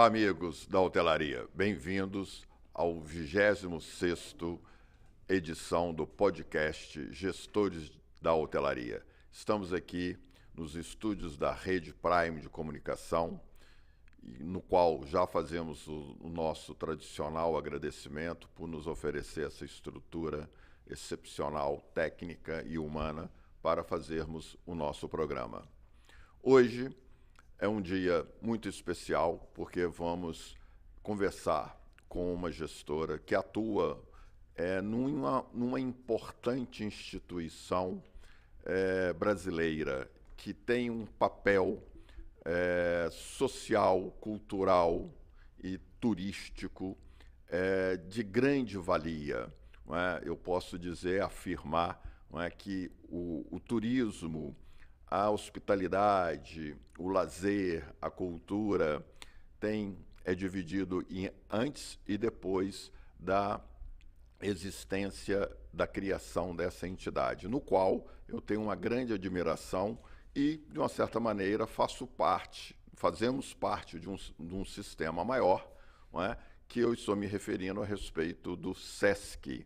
Olá, amigos da hotelaria. Bem-vindos ao 26º edição do podcast Gestores da Hotelaria. Estamos aqui nos estúdios da Rede Prime de Comunicação, no qual já fazemos o nosso tradicional agradecimento por nos oferecer essa estrutura excepcional, técnica e humana para fazermos o nosso programa. Hoje é um dia muito especial porque vamos conversar com uma gestora que atua numa importante instituição brasileira que tem um papel social, cultural e turístico de grande valia. Não é? Eu posso dizer, afirmar, não é, que o turismo, a hospitalidade, o lazer, a cultura é dividido em antes e depois da existência da criação dessa entidade, no qual eu tenho uma grande admiração e, de uma certa maneira, fazemos parte de um sistema maior, não é, que eu estou me referindo a respeito do SESC.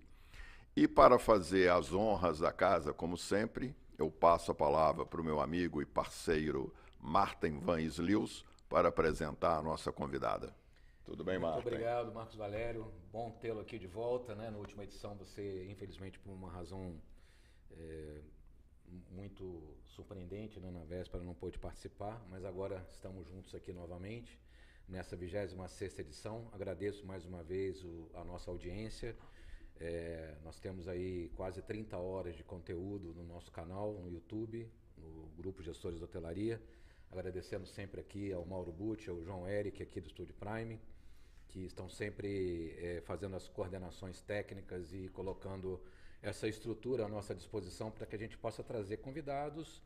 E para fazer as honras da casa, como sempre, eu passo a palavra para o meu amigo e parceiro Martin Van Islius para apresentar a nossa convidada. Tudo bem, Martin? Muito obrigado, Marcos Valério. Bom tê-lo aqui de volta, né? Na última edição você, infelizmente, por uma razão muito surpreendente, né? Na véspera não pôde participar, mas agora estamos juntos aqui novamente nessa 26ª edição. Agradeço mais uma vez a nossa audiência. Nós temos aí quase 30 horas de conteúdo no nosso canal, no YouTube, no Grupo Gestores da Hotelaria. Agradecendo sempre aqui ao Mauro Bucci, ao João Eric aqui do Estúdio Prime, que estão sempre fazendo as coordenações técnicas e colocando essa estrutura à nossa disposição para que a gente possa trazer convidados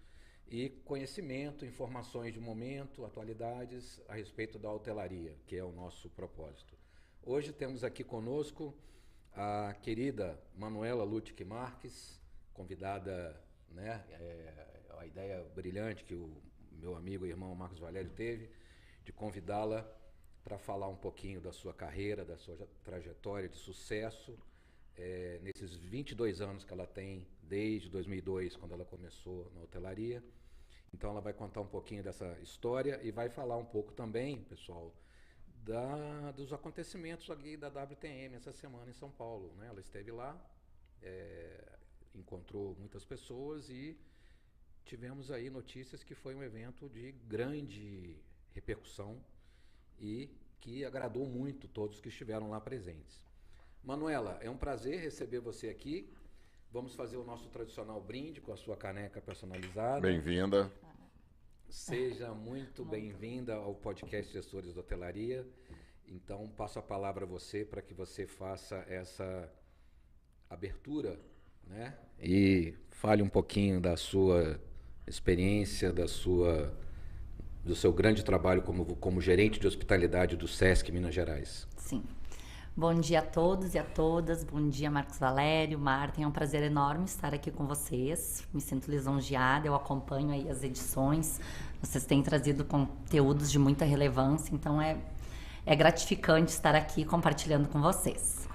e conhecimento, informações de momento, atualidades a respeito da hotelaria, que é o nosso propósito. Hoje temos aqui conosco a querida Manuela Lutke Marques, convidada, né, a ideia brilhante que o meu amigo e irmão Marcos Valério teve, de convidá-la para falar um pouquinho da sua carreira, da sua trajetória de sucesso, nesses 22 anos que ela tem, desde 2002, quando ela começou na hotelaria. Então ela vai contar um pouquinho dessa história e vai falar um pouco também, pessoal, dos acontecimentos aqui da WTM essa semana em São Paulo, né? Ela esteve lá, encontrou muitas pessoas e tivemos aí notícias que foi um evento de grande repercussão e que agradou muito todos que estiveram lá presentes. Manuela, é um prazer receber você aqui. Vamos fazer o nosso tradicional brinde com a sua caneca personalizada. Bem-vinda. Seja muito bem-vinda ao podcast Gestores da Hotelaria. Então, passo a palavra a você para que você faça essa abertura, né? E fale um pouquinho da sua experiência, do seu grande trabalho como gerente de hospitalidade do SESC Minas Gerais. Sim. Bom dia a todos e a todas. Bom dia, Marcos Valério, Martin. É um prazer enorme estar aqui com vocês. Me sinto lisonjeada, eu acompanho aí as edições. Vocês têm trazido conteúdos de muita relevância, então é gratificante estar aqui compartilhando com vocês.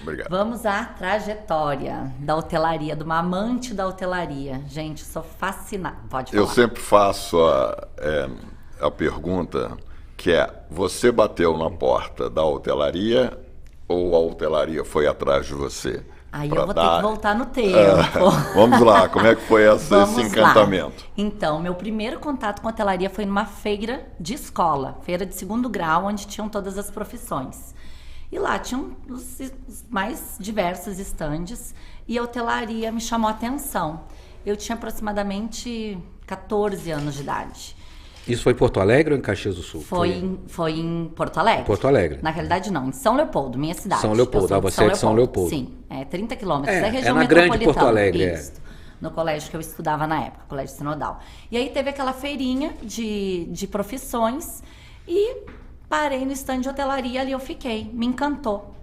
Obrigado. Vamos à trajetória da hotelaria, de uma amante da hotelaria. Gente, sou fascinada. Pode falar. Eu sempre faço a pergunta que você bateu na porta da hotelaria ou a hotelaria foi atrás de você? Aí eu vou ter que voltar no tempo. Vamos lá, como é que foi esse encantamento? Lá. Então, meu primeiro contato com a hotelaria foi numa feira de escola, feira de 2º grau, onde tinham todas as profissões. E lá tinham os mais diversos estandes e a hotelaria me chamou a atenção. Eu tinha aproximadamente 14 anos de idade. Isso foi em Porto Alegre ou em Caxias do Sul? Foi em Porto Alegre. Porto Alegre. Na realidade, não. Em São Leopoldo, minha cidade. São Leopoldo. Você é de São Leopoldo. Sim. 30 quilômetros da região na metropolitana. grande Porto Alegre. Isso. No colégio que eu estudava na época, Colégio Sinodal. E aí teve aquela feirinha de profissões e parei no stand de hotelaria, ali eu fiquei. Me encantou.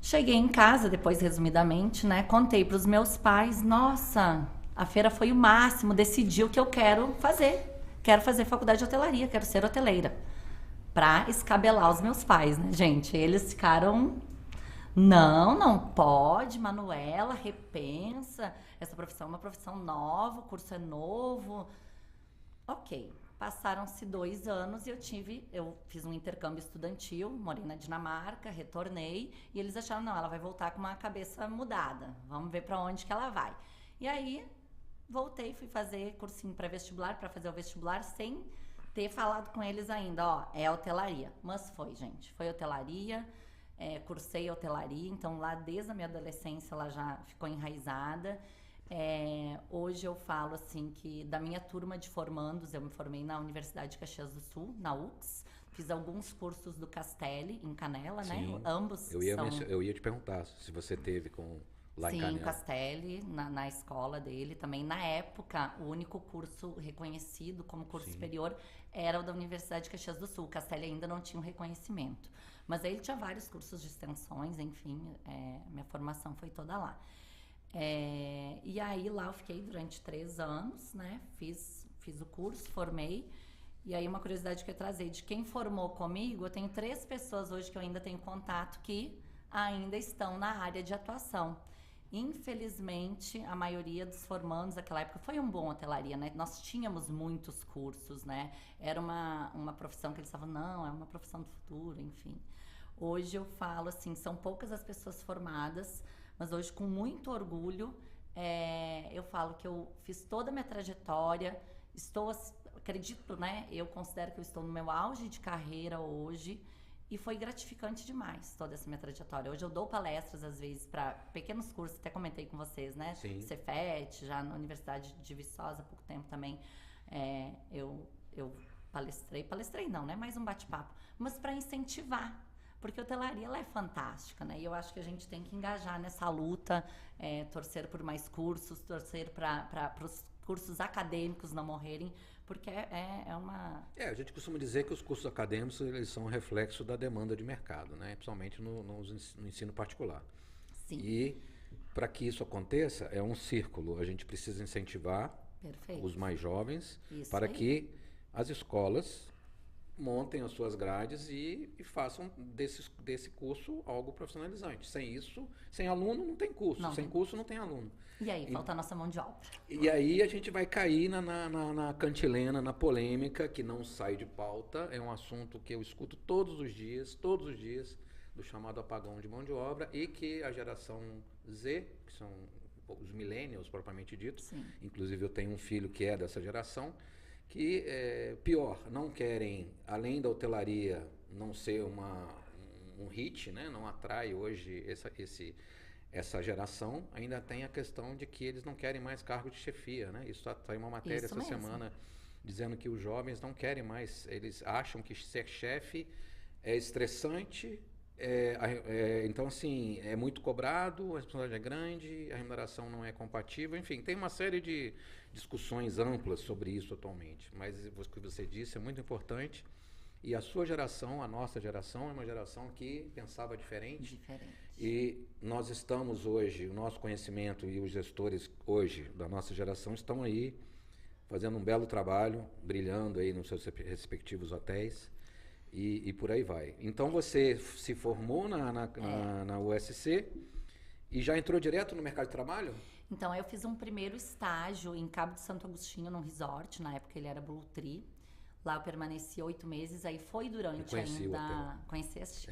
Cheguei em casa, depois, resumidamente, né? Contei para os meus pais. Nossa, a feira foi o máximo. Decidi o que eu quero fazer. Quero fazer faculdade de hotelaria, quero ser hoteleira. pra escabelar os meus pais, né, gente? Eles ficaram... Não pode, Manuela, repensa. Essa profissão é uma profissão nova, o curso é novo. Ok, passaram-se 2 anos e eu fiz um intercâmbio estudantil, morei na Dinamarca, retornei, e eles acharam, não, ela vai voltar com uma cabeça mudada, vamos ver pra onde que ela vai. E aí, voltei, fui fazer cursinho pré-vestibular, para fazer o vestibular, sem ter falado com eles ainda, ó, é hotelaria. Mas foi, gente, foi hotelaria. Cursei hotelaria, então lá desde a minha adolescência ela já ficou enraizada. Hoje eu falo assim que da minha turma de formandos, eu me formei na Universidade de Caxias do Sul, na UX, fiz alguns cursos do Castelli em Canela, Sim. Né? Ambos eu ia te perguntar se você teve lá em Canela. Sim, Castelli, na escola dele também. Na época, o único curso reconhecido como curso superior era o da Universidade de Caxias do Sul. O Castelli ainda não tinha um reconhecimento. Mas aí ele tinha vários cursos de extensões, enfim, minha formação foi toda lá. E aí lá eu fiquei durante 3 anos, né? Fiz o curso, formei. E aí uma curiosidade que eu trazei, de quem formou comigo, eu tenho 3 pessoas hoje que eu ainda tenho contato que ainda estão na área de atuação. Infelizmente, a maioria dos formandos naquela época foi um bom hotelaria, né? Nós tínhamos muitos cursos, né? Era uma profissão que eles estavam, não, é uma profissão do futuro, enfim. Hoje eu falo assim, são poucas as pessoas formadas, mas hoje com muito orgulho, eu falo que eu fiz toda a minha trajetória, acredito, né? Eu considero que eu estou no meu auge de carreira hoje, e foi gratificante demais toda essa minha trajetória. Hoje eu dou palestras, às vezes, para pequenos cursos, até comentei com vocês, né? Sim. Cefet, já na Universidade de Viçosa, há pouco tempo também, eu palestrei não, né? Mais um bate-papo, mas para incentivar, porque a hotelaria ela é fantástica, né? E eu acho que a gente tem que engajar nessa luta, torcer por mais cursos, torcer para os cursos acadêmicos não morrerem, porque a gente costuma dizer que os cursos acadêmicos eles são um reflexo da demanda de mercado, né? Principalmente no ensino particular. Sim. E para que isso aconteça, é um círculo. A gente precisa incentivar os mais jovens para que as escolas montem as suas grades e façam desse curso algo profissionalizante. Sem isso, sem aluno não tem curso. Sem curso não tem aluno. E aí, falta a nossa mão de obra. E aí a gente vai cair na cantilena, na polêmica, que não sai de pauta. É um assunto que eu escuto todos os dias, do chamado apagão de mão de obra, e que a geração Z, que são os millennials propriamente dito, Sim. Inclusive eu tenho um filho que é dessa geração, que pior, não querem, além da hotelaria não ser um hit, né? Não atrai hoje essa geração, ainda tem a questão de que eles não querem mais cargo de chefia, né? Isso saiu uma matéria essa semana dizendo que os jovens não querem mais, eles acham que ser chefe é estressante, então assim, é muito cobrado, a responsabilidade é grande, a remuneração não é compatível, enfim, tem uma série de discussões amplas sobre isso atualmente, mas o que você disse é muito importante, e a sua geração, a nossa geração, é uma geração que pensava diferente. E nós estamos hoje, o nosso conhecimento e os gestores hoje da nossa geração estão aí fazendo um belo trabalho, brilhando aí nos seus respectivos hotéis e por aí vai. Então você se formou na USC e já entrou direto no mercado de trabalho? Então, eu fiz um primeiro estágio em Cabo de Santo Agostinho, num resort, na época ele era Blue Tree. Lá eu permaneci 8 meses, aí foi durante ainda... Conheceste?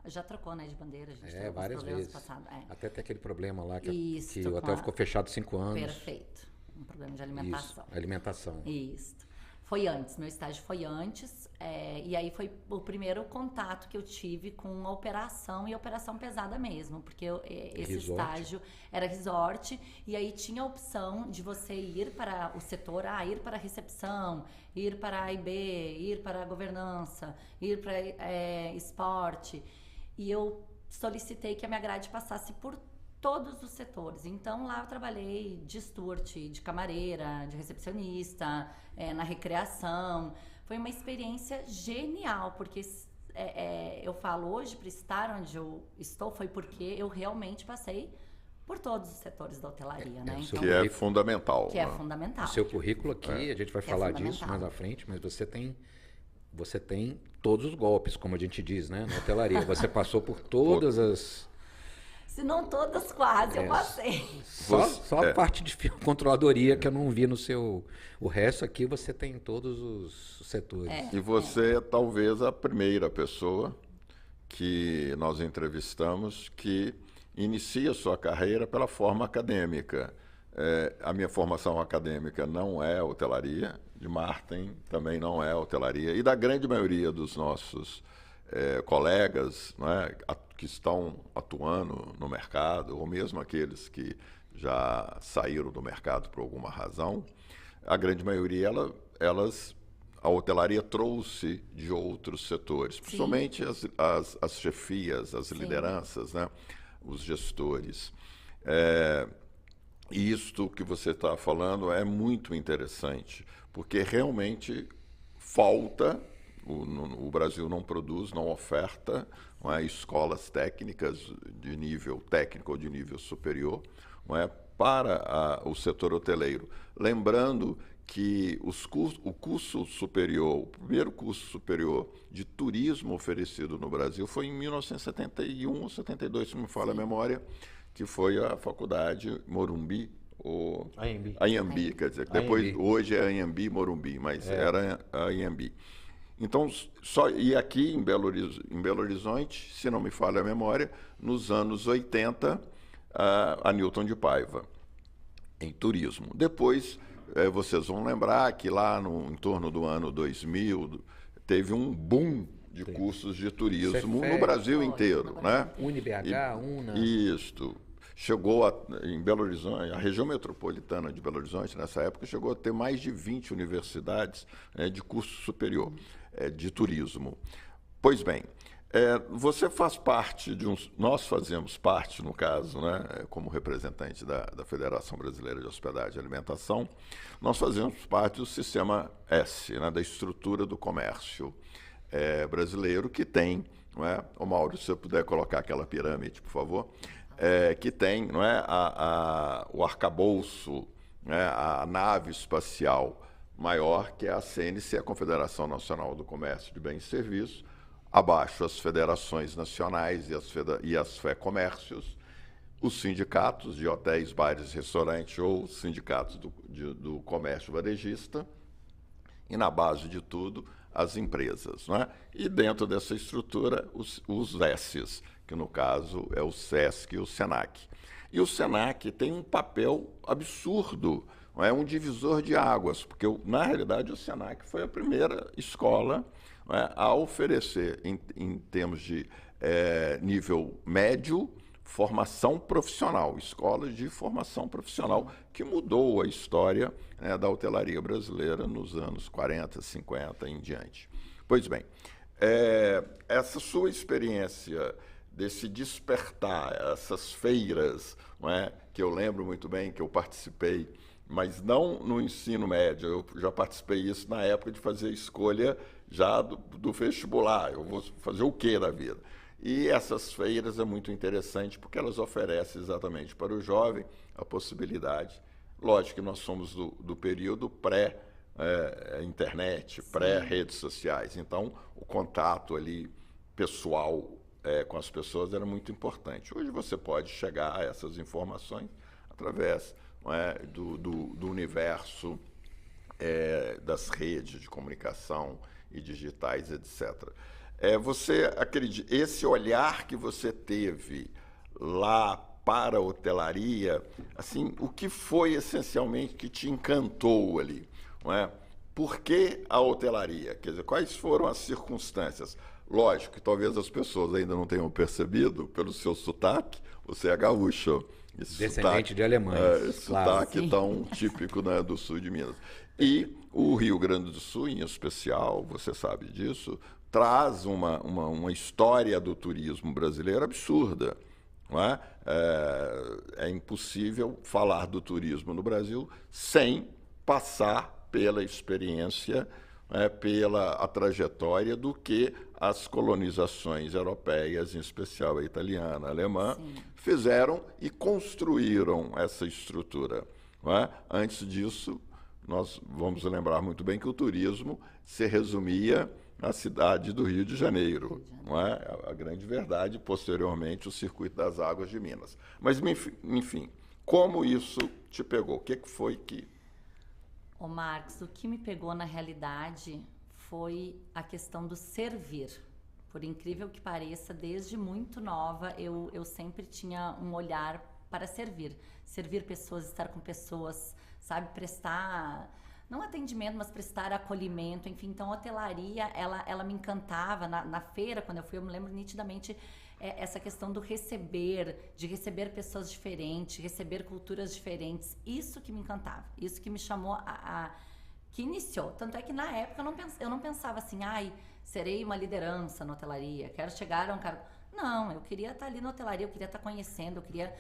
Já trocou, né, de bandeira, a gente teve várias vezes. Passado. Até tem aquele problema lá que Isso, o hotel ficou fechado 5 anos. Perfeito. Um problema de alimentação. Isso, alimentação. Isso. Foi antes, meu estágio foi antes, e aí foi o primeiro contato que eu tive com a operação, e operação pesada mesmo, porque esse estágio era resort, e aí tinha a opção de você ir para o setor, ir para a recepção, ir para a IB, ir para a governança, ir para esporte, e eu solicitei que a minha grade passasse por todos os setores. Então, lá eu trabalhei de steward, de camareira, de recepcionista, na recreação. Foi uma experiência genial, porque eu falo hoje, para estar onde eu estou, foi porque eu realmente passei por todos os setores da hotelaria, né? Então, que é fundamental. Que é fundamental. O seu currículo aqui, a gente vai falar disso mais à frente, mas você tem todos os golpes, como a gente diz, né? Na hotelaria. Você passou por todas as... Se não todas, quase, eu passei. Só a parte de controladoria que eu não vi no seu... O resto aqui você tem em todos os setores. E você é talvez a primeira pessoa que nós entrevistamos que inicia sua carreira pela forma acadêmica. A minha formação acadêmica não é hotelaria, de Martin também não é hotelaria, e da grande maioria dos nossos colegas, né, que estão atuando no mercado, ou mesmo aqueles que já saíram do mercado por alguma razão, a grande maioria, a hotelaria trouxe de outros setores, principalmente as chefias, as lideranças, né, os gestores. E isto que você está falando é muito interessante, porque realmente falta, o Brasil não produz, não oferta escolas técnicas de nível técnico ou de nível superior para o setor hoteleiro. Lembrando que o curso superior, o primeiro curso superior de turismo oferecido no Brasil foi em 1971 ou 72, se não me falha a memória, que foi a Faculdade Morumbi, ou Anhembi, quer dizer, depois hoje é Anhembi Morumbi, mas era a Anhembi. Então, e aqui em Belo Horizonte, se não me falha a memória, nos anos 80, a Newton de Paiva, em turismo. Depois, vocês vão lembrar que lá em torno do ano 2000, teve um boom de cursos de turismo no Brasil inteiro, né? UniBH, UNA. Isto. Chegou em Belo Horizonte, a região metropolitana de Belo Horizonte, nessa época, chegou a ter mais de 20 universidades de curso superior de turismo. Pois bem, você faz parte nós fazemos parte, no caso, né, como representante da Federação Brasileira de Hospedagem e Alimentação, nós fazemos parte do Sistema S, né, da estrutura do comércio brasileiro, que tem, não é? Ô Mauro, se eu puder colocar aquela pirâmide, por favor, que tem, não é, o arcabouço, né, a nave espacial maior, que é a CNC, a Confederação Nacional do Comércio de Bens e Serviços, abaixo as federações nacionais e as FEComércios, os sindicatos de hotéis, bares, restaurantes ou sindicatos do comércio varejista, e na base de tudo, as empresas, né? E dentro dessa estrutura, os S's, que no caso é o SESC e o SENAC. E o SENAC tem um papel absurdo, não é? Um divisor de águas, porque na realidade o SENAC foi a primeira escola, não é, a oferecer, em termos de nível médio, formação profissional, escolas de formação profissional, que mudou a história, né, da hotelaria brasileira nos anos 40, 50 em diante. Pois bem, essa sua experiência desse despertar, essas feiras, não é, que eu lembro muito bem que eu participei, mas não no ensino médio, eu já participei isso na época de fazer a escolha já do vestibular, eu vou fazer o quê da vida? E essas feiras é muito interessante porque elas oferecem exatamente para o jovem a possibilidade. Lógico que nós somos do período pré-internet, pré-redes sociais, então o contato ali pessoal com as pessoas era muito importante. Hoje você pode chegar a essas informações através, não é, do universo das redes de comunicação e digitais, etc. Você acredita, esse olhar que você teve lá para a hotelaria, assim, o que foi essencialmente que te encantou ali, não é? Por que a hotelaria? Quer dizer, quais foram as circunstâncias? Lógico que talvez as pessoas ainda não tenham percebido pelo seu sotaque, você é gaúcho. Descendente de alemães. Esse sotaque tão típico, né, do sul de Minas. E o Rio Grande do Sul, em especial, você sabe disso, traz uma história do turismo brasileiro absurda. Não é? É impossível falar do turismo no Brasil sem passar pela experiência, pela a trajetória do que as colonizações europeias, em especial a italiana, a alemã, fizeram e construíram essa estrutura. Não é? Antes disso, nós vamos lembrar muito bem que o turismo se resumia na cidade do Rio de Janeiro, não é? A grande verdade, posteriormente, o Circuito das Águas de Minas. Mas, enfim, como isso te pegou? O que foi que... Ô Marcos, o que me pegou na realidade foi a questão do servir. Por incrível que pareça, desde muito nova, eu sempre tinha um olhar para servir. Servir pessoas, estar com pessoas, sabe? Prestar, não atendimento, mas prestar acolhimento, enfim. Então, a hotelaria, ela me encantava. Na feira, quando eu fui, eu me lembro nitidamente essa questão do receber, de receber pessoas diferentes, receber culturas diferentes. Isso que me encantava, isso que me chamou que iniciou. Tanto é que na época eu não pensava assim, ai, serei uma liderança na hotelaria, quero chegar a um cargo. Não, eu queria estar ali na hotelaria, eu queria estar conhecendo, eu queria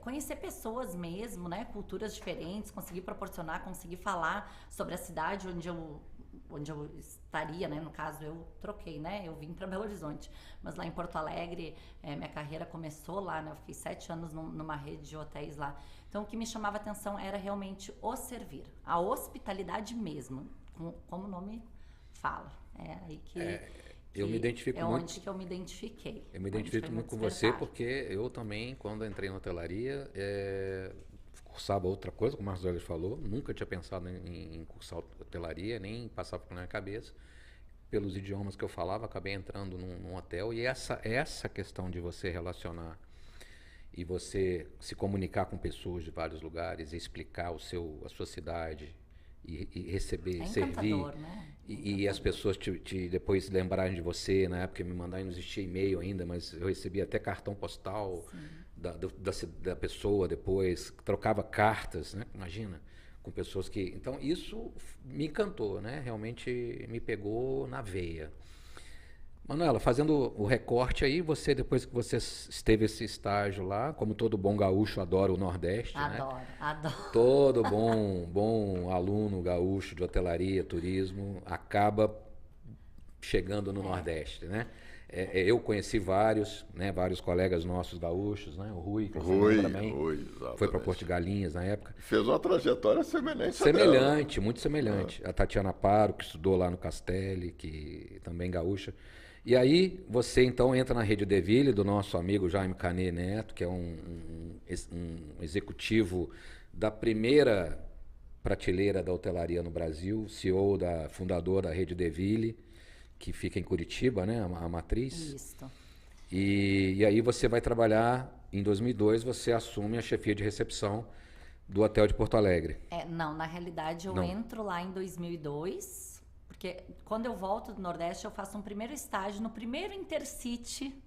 conhecer pessoas mesmo, né? Culturas diferentes, conseguir proporcionar, conseguir falar sobre a cidade onde eu estaria, né? No caso, eu troquei, né? Eu vim para Belo Horizonte, mas lá em Porto Alegre, minha carreira começou lá, né? Eu fiquei 7 anos numa rede de hotéis lá. Então, o que me chamava a atenção era realmente o servir, a hospitalidade mesmo, como o nome fala. É aí que eu me identifico muito. muito. É onde que eu me identifiquei. Eu me identifico muito com você porque eu também, quando entrei na hotelaria, cursava outra coisa, como o Marcos Douglas falou, nunca tinha pensado em cursar hotelaria, nem passava pela minha cabeça. Pelos idiomas que eu falava, acabei entrando num hotel e essa questão de você relacionar e você se comunicar com pessoas de vários lugares e explicar a sua cidade e receber, servir, né? e as pessoas depois lembrarem de você. Na época me mandaram, não existia e-mail ainda, mas eu recebia até cartão postal da pessoa depois, trocava cartas, né? Imagina, com pessoas que... Então isso me encantou, né? Realmente me pegou na veia. Manuela, fazendo o recorte aí, você, depois que você esteve esse estágio lá, como todo bom gaúcho adora o Nordeste, adoro, né? Adoro. Todo bom aluno gaúcho de hotelaria, turismo, acaba chegando no Nordeste, né? Eu conheci vários, né? Vários colegas nossos gaúchos, né? O Rui, que você lembra bem, foi para Porto de Galinhas na época. Fez uma trajetória semelhante. Semelhante, muito semelhante. A Tatiana Paro, que estudou lá no Castelli, que também gaúcha. E aí você então entra na Rede Deville, do nosso amigo Jaime Canet Neto, que é um executivo da primeira prateleira da hotelaria no Brasil, CEO fundador da Rede Deville, que fica em Curitiba, né, a matriz. Isso. E aí você vai trabalhar, em 2002 você assume a chefia de recepção do Hotel de Porto Alegre. Não, na realidade eu entro lá em 2002... Porque quando eu volto do Nordeste, eu faço um primeiro estágio no primeiro Intercity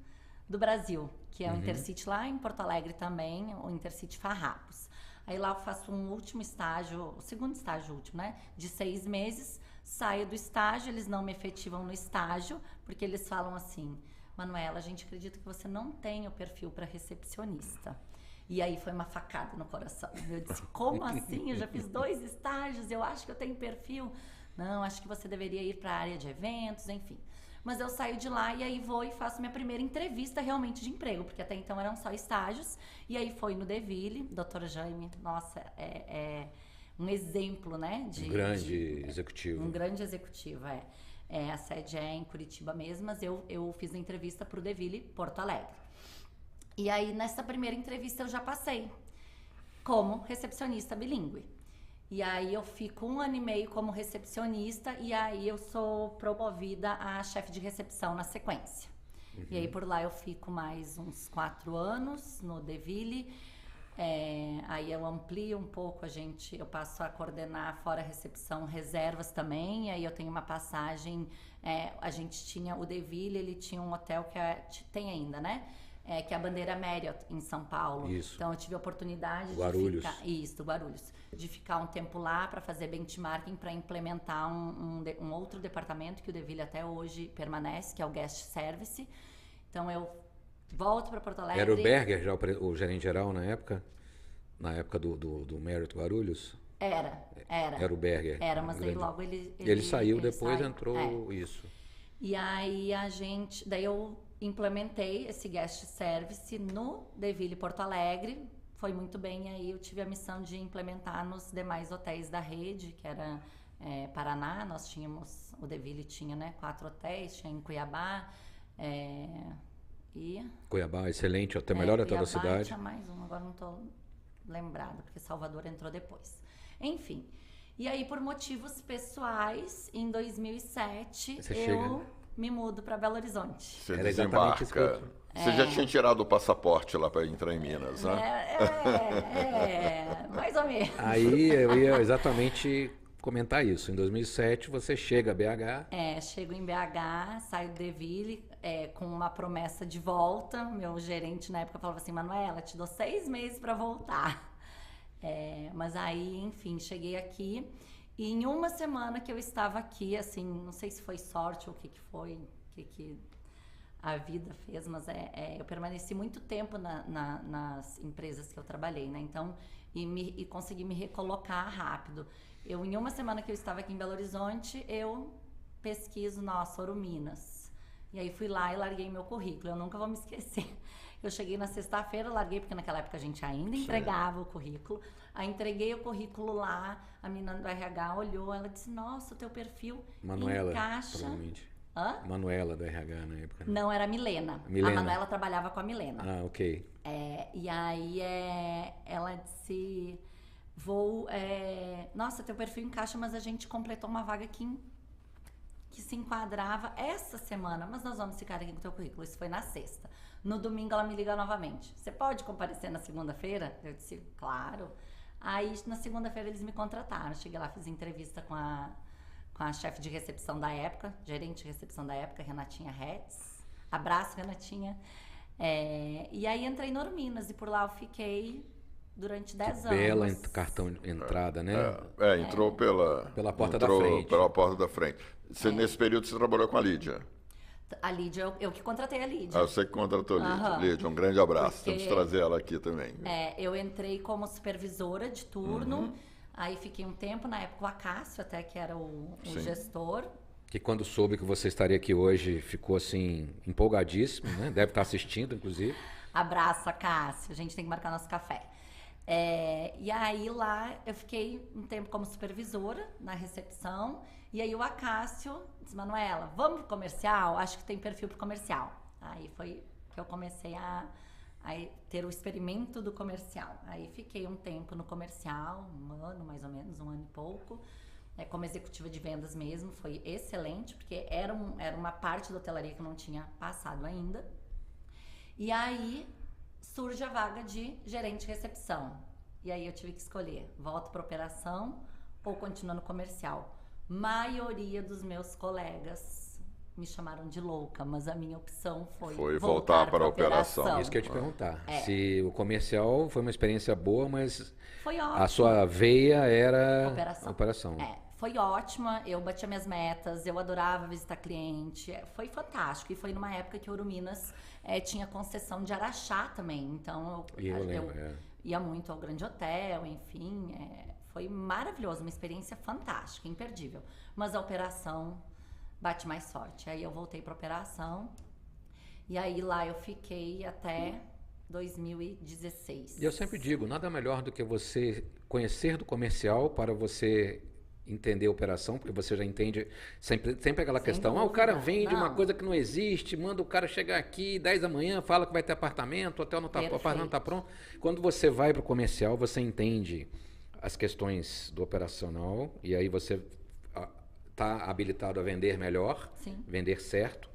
do Brasil, que é o Intercity lá em Porto Alegre também, o Intercity Farrapos. Aí lá eu faço um último estágio, o segundo estágio último, né? De 6 meses, saio do estágio, eles não me efetivam no estágio, porque eles falam assim, Manuela, a gente acredita que você não tem o perfil para recepcionista. E aí foi uma facada no coração. Eu disse, como assim? Eu já fiz 2 estágios, eu acho que eu tenho perfil... Não, acho que você deveria ir para a área de eventos, enfim. Mas eu saio de lá e aí vou e faço minha primeira entrevista realmente de emprego, porque até então eram só estágios. E aí foi no Deville, Dr. Jaime, nossa, um exemplo, né? Um grande executivo. Um grande executivo, a sede é em Curitiba mesmo, mas eu fiz a entrevista para o Deville Porto Alegre. E aí nessa primeira entrevista eu já passei como recepcionista bilíngue. E aí eu fico 1 ano e meio como recepcionista e aí eu sou promovida a chefe de recepção na sequência. E aí por lá eu fico mais uns 4 anos no Deville. Aí eu amplio um pouco, eu passo a coordenar fora a recepção reservas também. E aí eu tenho uma passagem, a gente tinha, o Deville, ele tinha um hotel que tem ainda, né? Que é a Bandeira Marriott em São Paulo. Isso. Então eu tive a oportunidade Guarulhos. de ficar um tempo lá para fazer benchmarking, para implementar um outro departamento que o Deville até hoje permanece, que é o Guest Service. Então eu volto para Porto Alegre. Era o Berger já o gerente geral na época? Na época do Marriott Guarulhos? Era. Era o Berger. Era, mas aí logo ele saiu, depois entrou isso. E aí daí eu implementei esse guest service no Deville Porto Alegre, foi muito bem, aí eu tive a missão de implementar nos demais hotéis da rede, que era Paraná, nós tínhamos, o Deville tinha, né, 4 hotéis, tinha em Cuiabá, e... Cuiabá, excelente, até melhor hotel da cidade. Tinha mais um, agora não estou lembrada, porque Salvador entrou depois. Enfim, e aí por motivos pessoais, em 2007, me mudo para Belo Horizonte. Você desembarca. Você já tinha tirado o passaporte lá para entrar em Minas, né? Mais ou menos. Aí eu ia exatamente comentar isso. Em 2007 você chega a BH. Chego em BH, saio do Deville com uma promessa de volta. Meu gerente na época falava assim, Manuela, te dou 6 meses para voltar. Mas aí, enfim, cheguei aqui. E em uma semana que eu estava aqui, assim, não sei se foi sorte ou o que foi, o que a vida fez, mas eu permaneci muito tempo nas empresas que eu trabalhei, né? Então, e consegui me recolocar rápido. Em uma semana que eu estava aqui em Belo Horizonte, eu pesquiso, Ouro-Minas. E aí fui lá e larguei meu currículo. Eu nunca vou me esquecer. Eu cheguei na sexta-feira, larguei, porque naquela época a gente ainda entregava o currículo. Aí entreguei o currículo lá, a menina do RH olhou, ela disse, nossa, o teu perfil Manuela, encaixa... provavelmente. Hã? Manuela do RH na época. Né? Não, era a Milena. A Manuela trabalhava com a Milena. Ah, ok. E aí ela disse, nossa, teu perfil encaixa, mas a gente completou uma vaga que se enquadrava essa semana, mas nós vamos ficar aqui com o teu currículo. Isso foi na sexta. No domingo ela me liga novamente. Você pode comparecer na segunda-feira? Eu disse, claro. Aí na segunda-feira eles me contrataram. Cheguei lá, fiz entrevista com a chefe de recepção da época, gerente de recepção da época, Renatinha Hetz. Abraço, Renatinha. E aí entrei no Ouro-Minas e por lá eu fiquei durante 10 anos. Bela cartão de entrada, né? Entrou pela porta da frente. Pela porta da frente. Nesse período você trabalhou com a Lídia? A Lídia, eu que contratei a Lídia. Você que contratou a Lídia. Lídia, um grande abraço. Temos que trazer ela aqui também. Eu entrei como supervisora de turno, aí fiquei um tempo, na época o Acácio até, que era o gestor. Que quando soube que você estaria aqui hoje, ficou assim, empolgadíssimo, né? Deve estar assistindo, inclusive. Abraço, Acácio, a gente tem que marcar nosso café. E aí lá eu fiquei um tempo como supervisora na recepção. E aí o Acácio disse, Manuela, vamos pro comercial? Acho que tem perfil pro comercial. Aí foi que eu comecei a ter o experimento do comercial. Aí fiquei um tempo no comercial, um ano mais ou menos, um ano e pouco. Como executiva de vendas mesmo, foi excelente, porque era uma parte da hotelaria que eu não tinha passado ainda. E aí surge a vaga de gerente de recepção. E aí eu tive que escolher, volto para operação ou continuo no comercial. Maioria dos meus colegas me chamaram de louca, mas a minha opção foi voltar para a operação. Isso que eu ia te perguntar. Se o comercial foi uma experiência boa, mas foi ótimo. A sua veia era operação. Foi ótima, eu batia minhas metas, eu adorava visitar cliente, foi fantástico. E foi numa época que Ouro-Minas tinha concessão de Araxá também, então eu ia muito ao Grande Hotel, enfim, foi maravilhoso, uma experiência fantástica, imperdível. Mas a operação bate mais forte. Aí eu voltei para operação e aí lá eu fiquei até 2016. E eu sempre digo, nada melhor do que você conhecer do comercial para você entender a operação, porque você já entende sempre aquela questão, o cara vende uma coisa que não existe, manda o cara chegar aqui 10 da manhã, fala que vai ter apartamento, o hotel não está, o apartamento não está pronto. Quando você vai para o comercial, você entende as questões do operacional e aí você está habilitado a vender melhor, vender certo.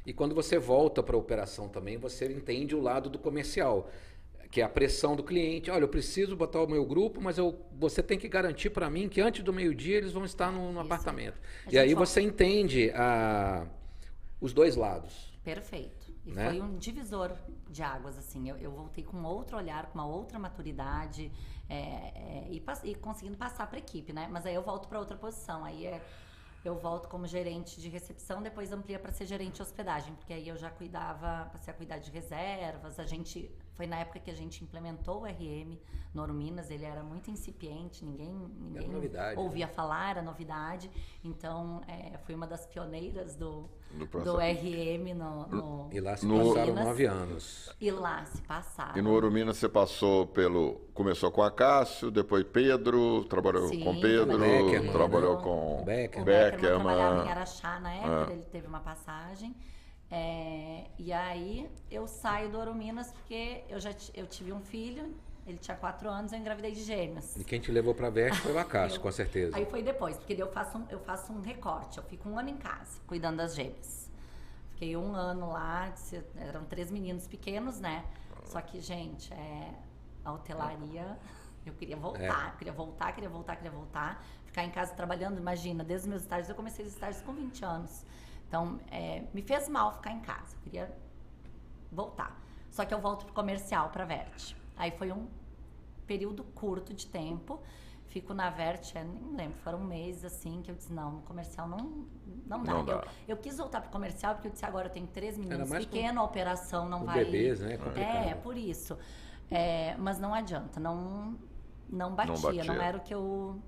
E quando você volta para a operação também, você entende o lado do comercial, que é a pressão do cliente. Olha, eu preciso botar o meu grupo, mas você tem que garantir para mim que antes do meio-dia eles vão estar no apartamento. E aí você entende os dois lados. Perfeito. E foi um divisor de águas, assim. Eu voltei com outro olhar, com uma outra maturidade e conseguindo passar para a equipe, né? Mas aí eu volto para outra posição. Aí eu volto como gerente de recepção, depois amplia para ser gerente de hospedagem, porque aí eu já passei a cuidar de reservas, a gente Foi na época que a gente implementou o RM no Ouro Minas, ele era muito incipiente, ninguém novidade, ouvia falar, era novidade. Então, fui uma das pioneiras do RM no E lá se no passaram Minas. 9 anos. E lá se passaram. E no Ouro Minas você começou com Acácio, depois Pedro, trabalhou Sim, com Pedro, Beckerman, trabalhou né? com O Beckerman. Beckerman trabalhava em Araxá na época, ele teve uma passagem. E aí eu saio do Ouro Minas porque eu tive um filho, ele tinha 4 anos, eu engravidei de gêmeos. E quem te levou para Veste foi o Acácio, com certeza. Aí foi depois, porque eu faço um recorte, eu fico 1 ano em casa, cuidando das gêmeas. Fiquei 1 ano lá, eram 3 meninos pequenos, né? Só que, gente, a hotelaria, eu queria voltar, queria voltar. Ficar em casa trabalhando, imagina, desde os meus estágios, eu comecei os estágios com 20 anos. Então, me fez mal ficar em casa, eu queria voltar. Só que eu volto pro comercial, pra Verte. Aí foi um período curto de tempo, fico na Verte, nem lembro, foram meses assim, que eu disse, não, no comercial não dá. Eu quis voltar pro comercial, porque eu disse, agora eu tenho 3 meninos pequenos, a operação não vai... bebês, né? Complicado. Por isso. Mas não adianta, não batia, não era o que eu...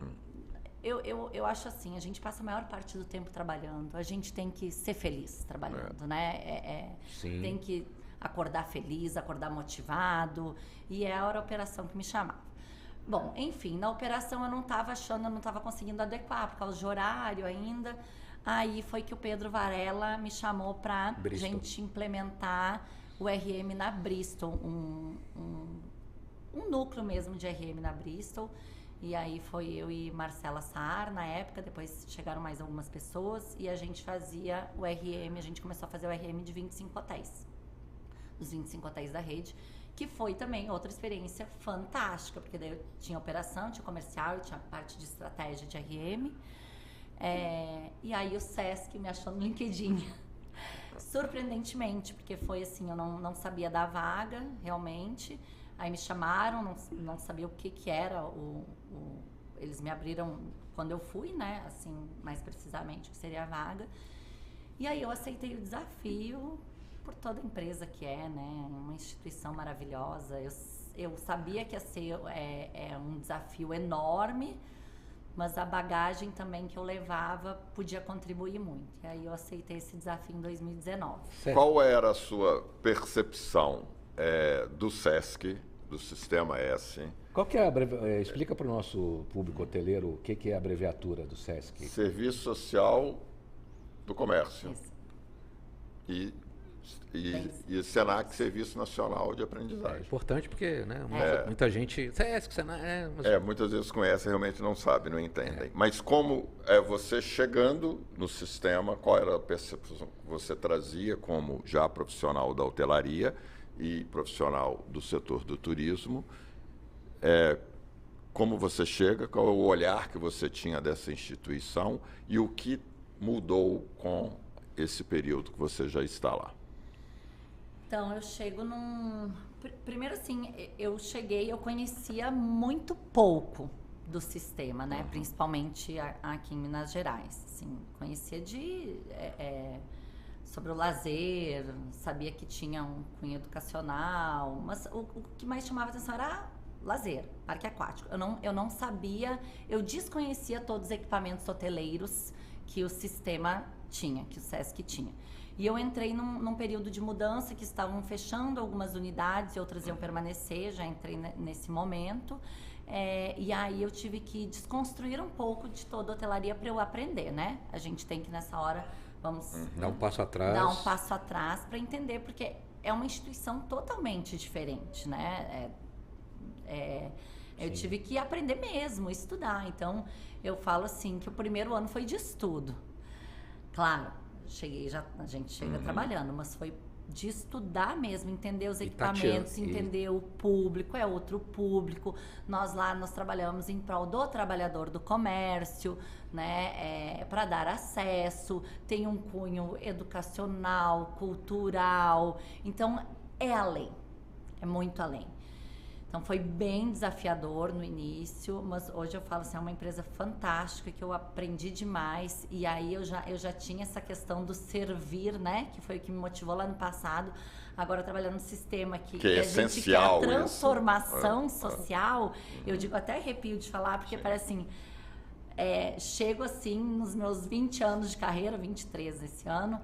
Eu acho assim, a gente passa a maior parte do tempo trabalhando, a gente tem que ser feliz trabalhando, né? Sim. Tem que acordar feliz, acordar motivado, e é a hora da operação que me chamava. Bom, enfim, na operação eu não estava conseguindo adequar, por causa de horário ainda. Aí foi que o Pedro Varela me chamou para gente implementar o RM na Bristol, um núcleo mesmo de RM na Bristol. E aí foi eu e Marcela Saar na época, depois chegaram mais algumas pessoas e a gente fazia o RM, a gente começou a fazer o RM de 25 hotéis. Os 25 hotéis da rede, que foi também outra experiência fantástica, porque daí eu tinha operação, tinha comercial, eu tinha parte de estratégia de RM. E aí o Sesc me achou no LinkedIn, surpreendentemente, porque foi assim, eu não sabia da vaga, realmente. Aí me chamaram, não sabia o que era eles me abriram quando eu fui, né, assim, mais precisamente, o que seria a vaga. E aí eu aceitei o desafio, por toda empresa que né, uma instituição maravilhosa. Eu sabia que ia ser um desafio enorme, mas a bagagem também que eu levava podia contribuir muito. E aí eu aceitei esse desafio em 2019. Certo. Qual era a sua percepção do Sesc, do Sistema S? Qual que é explica para o nosso público hoteleiro o que é a abreviatura do Sesc. Serviço Social do Comércio. Isso. E Senac, Serviço Nacional de Aprendizagem. É importante porque, né, muita gente... Sesc, Senac... muitas vezes conhece, realmente não sabe, não entendem. Mas como você chegando no sistema, qual era a percepção que você trazia como já profissional da hotelaria e profissional do setor do turismo? Como você chega, qual é o olhar que você tinha dessa instituição e o que mudou com esse período que você já está lá? Então, eu chego Primeiro, assim, eu conhecia muito pouco do sistema, né? Principalmente aqui em Minas Gerais. Assim, conhecia sobre o lazer, sabia que tinha um cunho educacional, mas o que mais chamava atenção era lazer, parque aquático. Eu não sabia, eu desconhecia todos os equipamentos hoteleiros que o sistema tinha, que o Sesc tinha. E eu entrei num período de mudança que estavam fechando algumas unidades e outras iam permanecer, já entrei nesse momento. E aí eu tive que desconstruir um pouco de toda a hotelaria para eu aprender, né? A gente tem que nessa hora, vamos... Dar um passo atrás. Dar um passo atrás para entender, porque é uma instituição totalmente diferente, né? Eu tive que aprender mesmo, estudar. Então, eu falo assim, que o primeiro ano foi de estudo. Claro, a gente chega trabalhando, mas foi de estudar mesmo, entender os equipamentos, entender o público, é outro público. Nós trabalhamos em prol do trabalhador do comércio, né, para dar acesso, tem um cunho educacional, cultural, então é além, é muito além. Então foi bem desafiador no início, mas hoje eu falo assim, é uma empresa fantástica que eu aprendi demais, e aí eu já tinha essa questão do servir, né, que foi o que me motivou lá no passado. Agora trabalhando no sistema que é a gente quer a essencial transformação social, eu digo, até arrepio de falar, porque parece assim, chego assim nos meus 20 anos de carreira, 23 esse ano,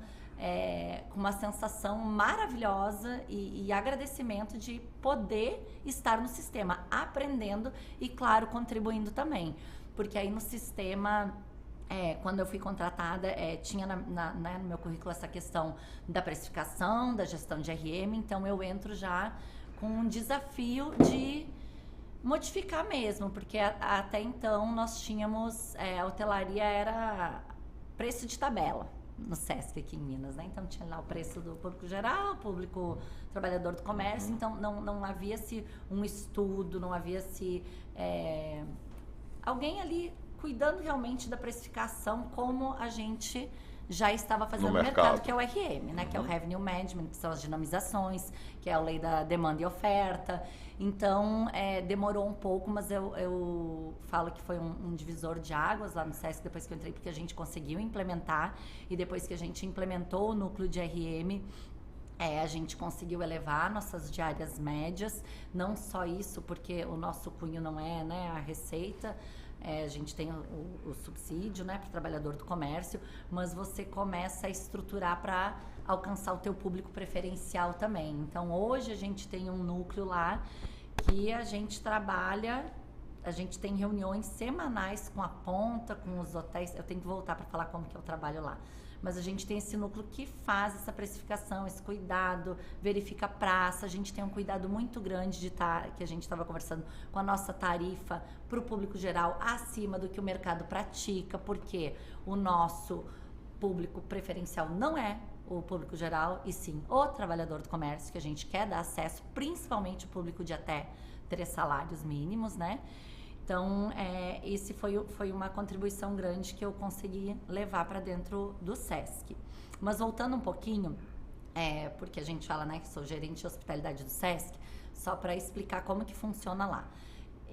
com uma sensação maravilhosa e agradecimento de poder estar no sistema, aprendendo e, claro, contribuindo também. Porque aí no sistema, quando eu fui contratada, tinha no meu currículo essa questão da precificação, da gestão de RM, então eu entro já com um desafio de modificar mesmo, porque até então nós tínhamos, a hotelaria era preço de tabela no Sesc aqui em Minas, né? Então tinha lá o preço do público geral, público trabalhador do comércio, então não havia-se um estudo, não havia-se alguém ali cuidando realmente da precificação como a gente já estava fazendo no mercado, que é o RM, né? Que é o Revenue Management, que são as dinamizações, que é a lei da demanda e oferta. Então, demorou um pouco, mas eu falo que foi um divisor de águas lá no Sesc depois que eu entrei, porque a gente conseguiu implementar, e depois que a gente implementou o núcleo de RM, a gente conseguiu elevar nossas diárias médias. Não só isso, porque o nosso cunho não é, né, a receita, a gente tem o subsídio, né, para o trabalhador do comércio, mas você começa a estruturar para alcançar o teu público preferencial também. Então, hoje a gente tem um núcleo lá que a gente trabalha, a gente tem reuniões semanais com a ponta, com os hotéis. Eu tenho que voltar para falar como que eu trabalho lá. Mas a gente tem esse núcleo que faz essa precificação, esse cuidado, verifica a praça. A gente tem um cuidado muito grande de que a gente estava conversando com a nossa tarifa para o público geral acima do que o mercado pratica, porque o nosso público preferencial não é o público geral, e sim o trabalhador do comércio, que a gente quer dar acesso, principalmente o público de até 3 salários mínimos, né? Então, esse foi uma contribuição grande que eu consegui levar para dentro do Sesc. Mas voltando um pouquinho, porque a gente fala, né, que sou gerente de hospitalidade do Sesc, só para explicar como que funciona lá.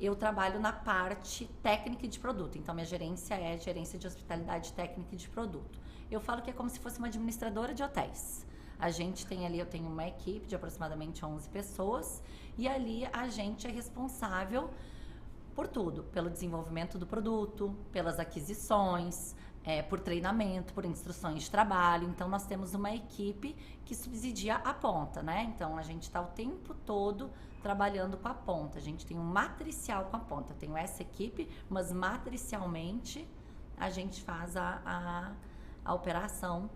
Eu trabalho na parte técnica de produto, então minha gerência é gerência de hospitalidade técnica de produto. Eu falo que é como se fosse uma administradora de hotéis. A gente tem ali, eu tenho uma equipe de aproximadamente 11 pessoas, e ali a gente é responsável por tudo, pelo desenvolvimento do produto, pelas aquisições, por treinamento, por instruções de trabalho. Então, nós temos uma equipe que subsidia a ponta, né? Então, a gente está o tempo todo trabalhando com a ponta. A gente tem um matricial com a ponta. Eu tenho essa equipe, mas matricialmente a gente faz a operação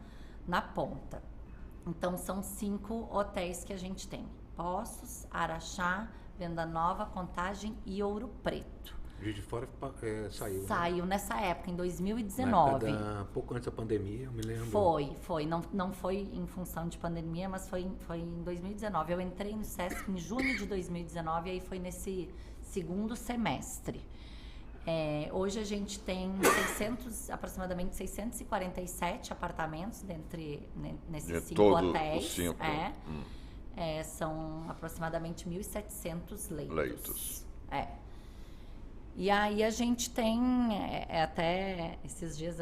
na ponta. Então, são 5 hotéis que a gente tem. Poços, Araxá, Venda Nova, Contagem e Ouro Preto. Juiz de Fora saiu. Saiu, né? Nessa época, em 2019. Pouco antes da pandemia, eu me lembro. Foi. Não foi em função de pandemia, mas foi em 2019. Eu entrei no Sesc em junho de 2019, e aí foi nesse segundo semestre. Hoje a gente tem aproximadamente 647 apartamentos nesses 5 hotéis. Os 5. São aproximadamente 1.700 leitos. E aí a gente tem, até esses dias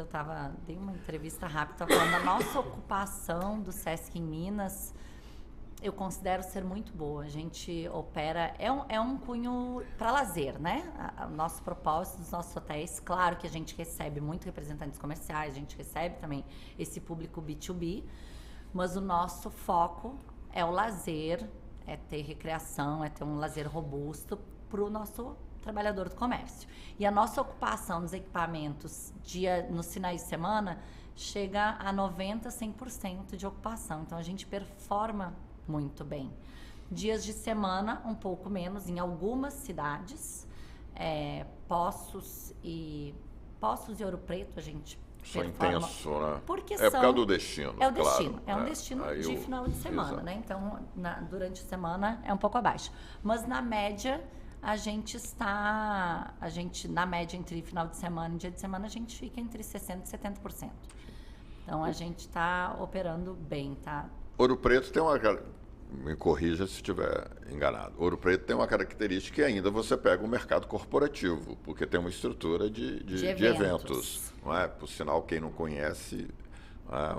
dei uma entrevista rápida, falando da nossa ocupação do Sesc em Minas, eu considero ser muito boa. A gente opera, é um cunho para lazer, né? O nosso propósito dos nossos hotéis, claro que a gente recebe muito representantes comerciais, a gente recebe também esse público B2B, mas o nosso foco é o lazer, é ter recreação, é ter um lazer robusto para o nosso trabalhador do comércio. E a nossa ocupação dos equipamentos nos finais de semana chega a 90%, 100% de ocupação. Então, a gente performa muito bem. Dias de semana, um pouco menos, em algumas cidades. Poços e Ouro Preto, a gente só intenso, né? Porque por causa do destino. É o destino. Claro, é um destino de final de semana, né? Então, durante a semana é um pouco abaixo. Mas na média, na média entre final de semana e dia de semana, a gente fica entre 60% e 70%. Então, a gente está operando bem, tá? Ouro Preto tem me corrija se estiver enganado. Ouro Preto tem uma característica que ainda você pega o mercado corporativo, porque tem uma estrutura de eventos. Não é? Por sinal, quem não conhece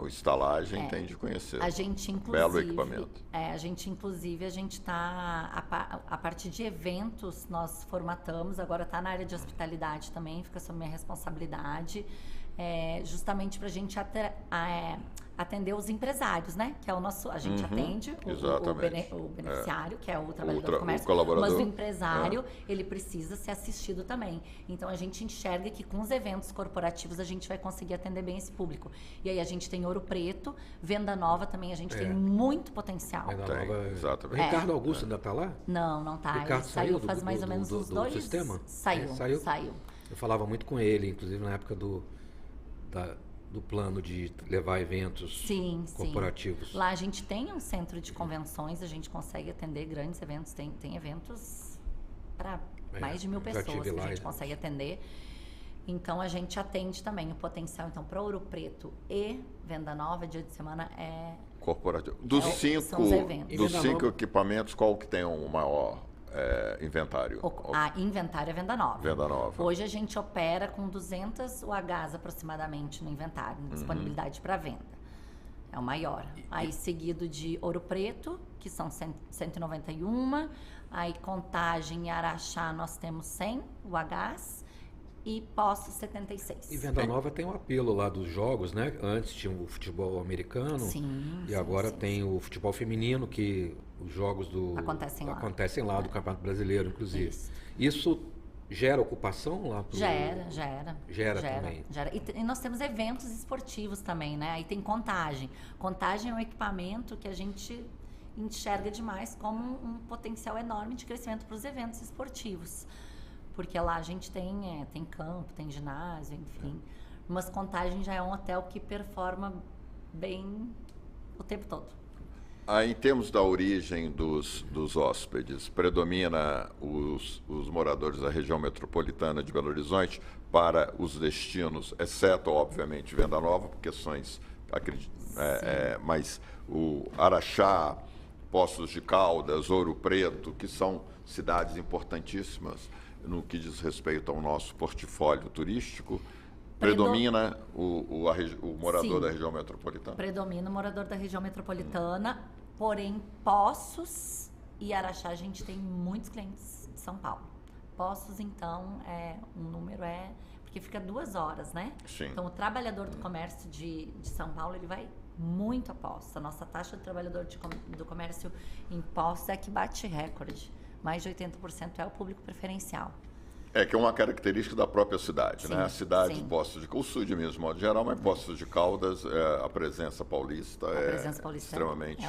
o Estalagem tem de conhecer. A gente, inclusive, belo equipamento. A gente está, a partir de eventos, nós formatamos, agora está na área de hospitalidade também, fica sob minha responsabilidade, justamente para a gente atender os empresários, né? Que é o nosso, a gente atende o beneficiário, que é o trabalhador do comércio, mas o empresário, ele precisa ser assistido também. Então, a gente enxerga que com os eventos corporativos a gente vai conseguir atender bem esse público. E aí a gente tem Ouro Preto, Venda Nova também, a gente tem muito potencial. Venda Nova, exatamente. Ricardo Augusto ainda está lá? Não está. Ricardo ele saiu faz mais ou menos uns 2 sistema? Saiu. Eu falava muito com ele, inclusive na época do plano de levar eventos corporativos. Lá a gente tem um centro de convenções, a gente consegue atender grandes eventos, tem eventos para mais de 1000 pessoas que a gente consegue atender. Então a gente atende também o potencial. Então, para Ouro Preto e Venda Nova, dia de semana corporativo. Dos 5 equipamentos, qual que tem o maior inventário? Inventário é Venda Nova. Venda Nova. Hoje a gente opera com 200 UHs aproximadamente no inventário, disponibilidade para venda. É o maior. Aí seguido de Ouro Preto, que são 191. Aí Contagem e Araxá nós temos 100 UHs. E Poços 76. E Venda Nova tem um apelo lá dos jogos, né? Antes tinha o futebol americano e agora tem o futebol feminino, que os jogos acontecem lá do Campeonato Brasileiro, inclusive. Isso gera ocupação lá? Gera também. E nós temos eventos esportivos também, né? Aí tem Contagem. Contagem é um equipamento que a gente enxerga demais como um potencial enorme de crescimento para os eventos esportivos. Porque lá a gente tem campo, tem ginásio, enfim. Mas Contagem já é um hotel que performa bem o tempo todo. Em termos da origem dos hóspedes, predomina os moradores da região metropolitana de Belo Horizonte para os destinos, exceto, obviamente, Venda Nova, por questões, mas o Araxá, Poços de Caldas, Ouro Preto, que são cidades importantíssimas no que diz respeito ao nosso portfólio turístico, predomina o morador da região metropolitana? Predomina o morador da região metropolitana, porém Poços e Araxá a gente tem muitos clientes de São Paulo. Poços, então, um número porque fica 2 horas, né? Sim. Então, o trabalhador do comércio de São Paulo, ele vai muito a Poços. A nossa taxa de trabalhador do comércio em Poços é que bate recorde. Mais de 80% é o público preferencial. Que é uma característica da própria cidade, né? A cidade de Poços de Caldas, o sul de Minas, de modo geral, mas Poços de Caldas, a presença paulista extremamente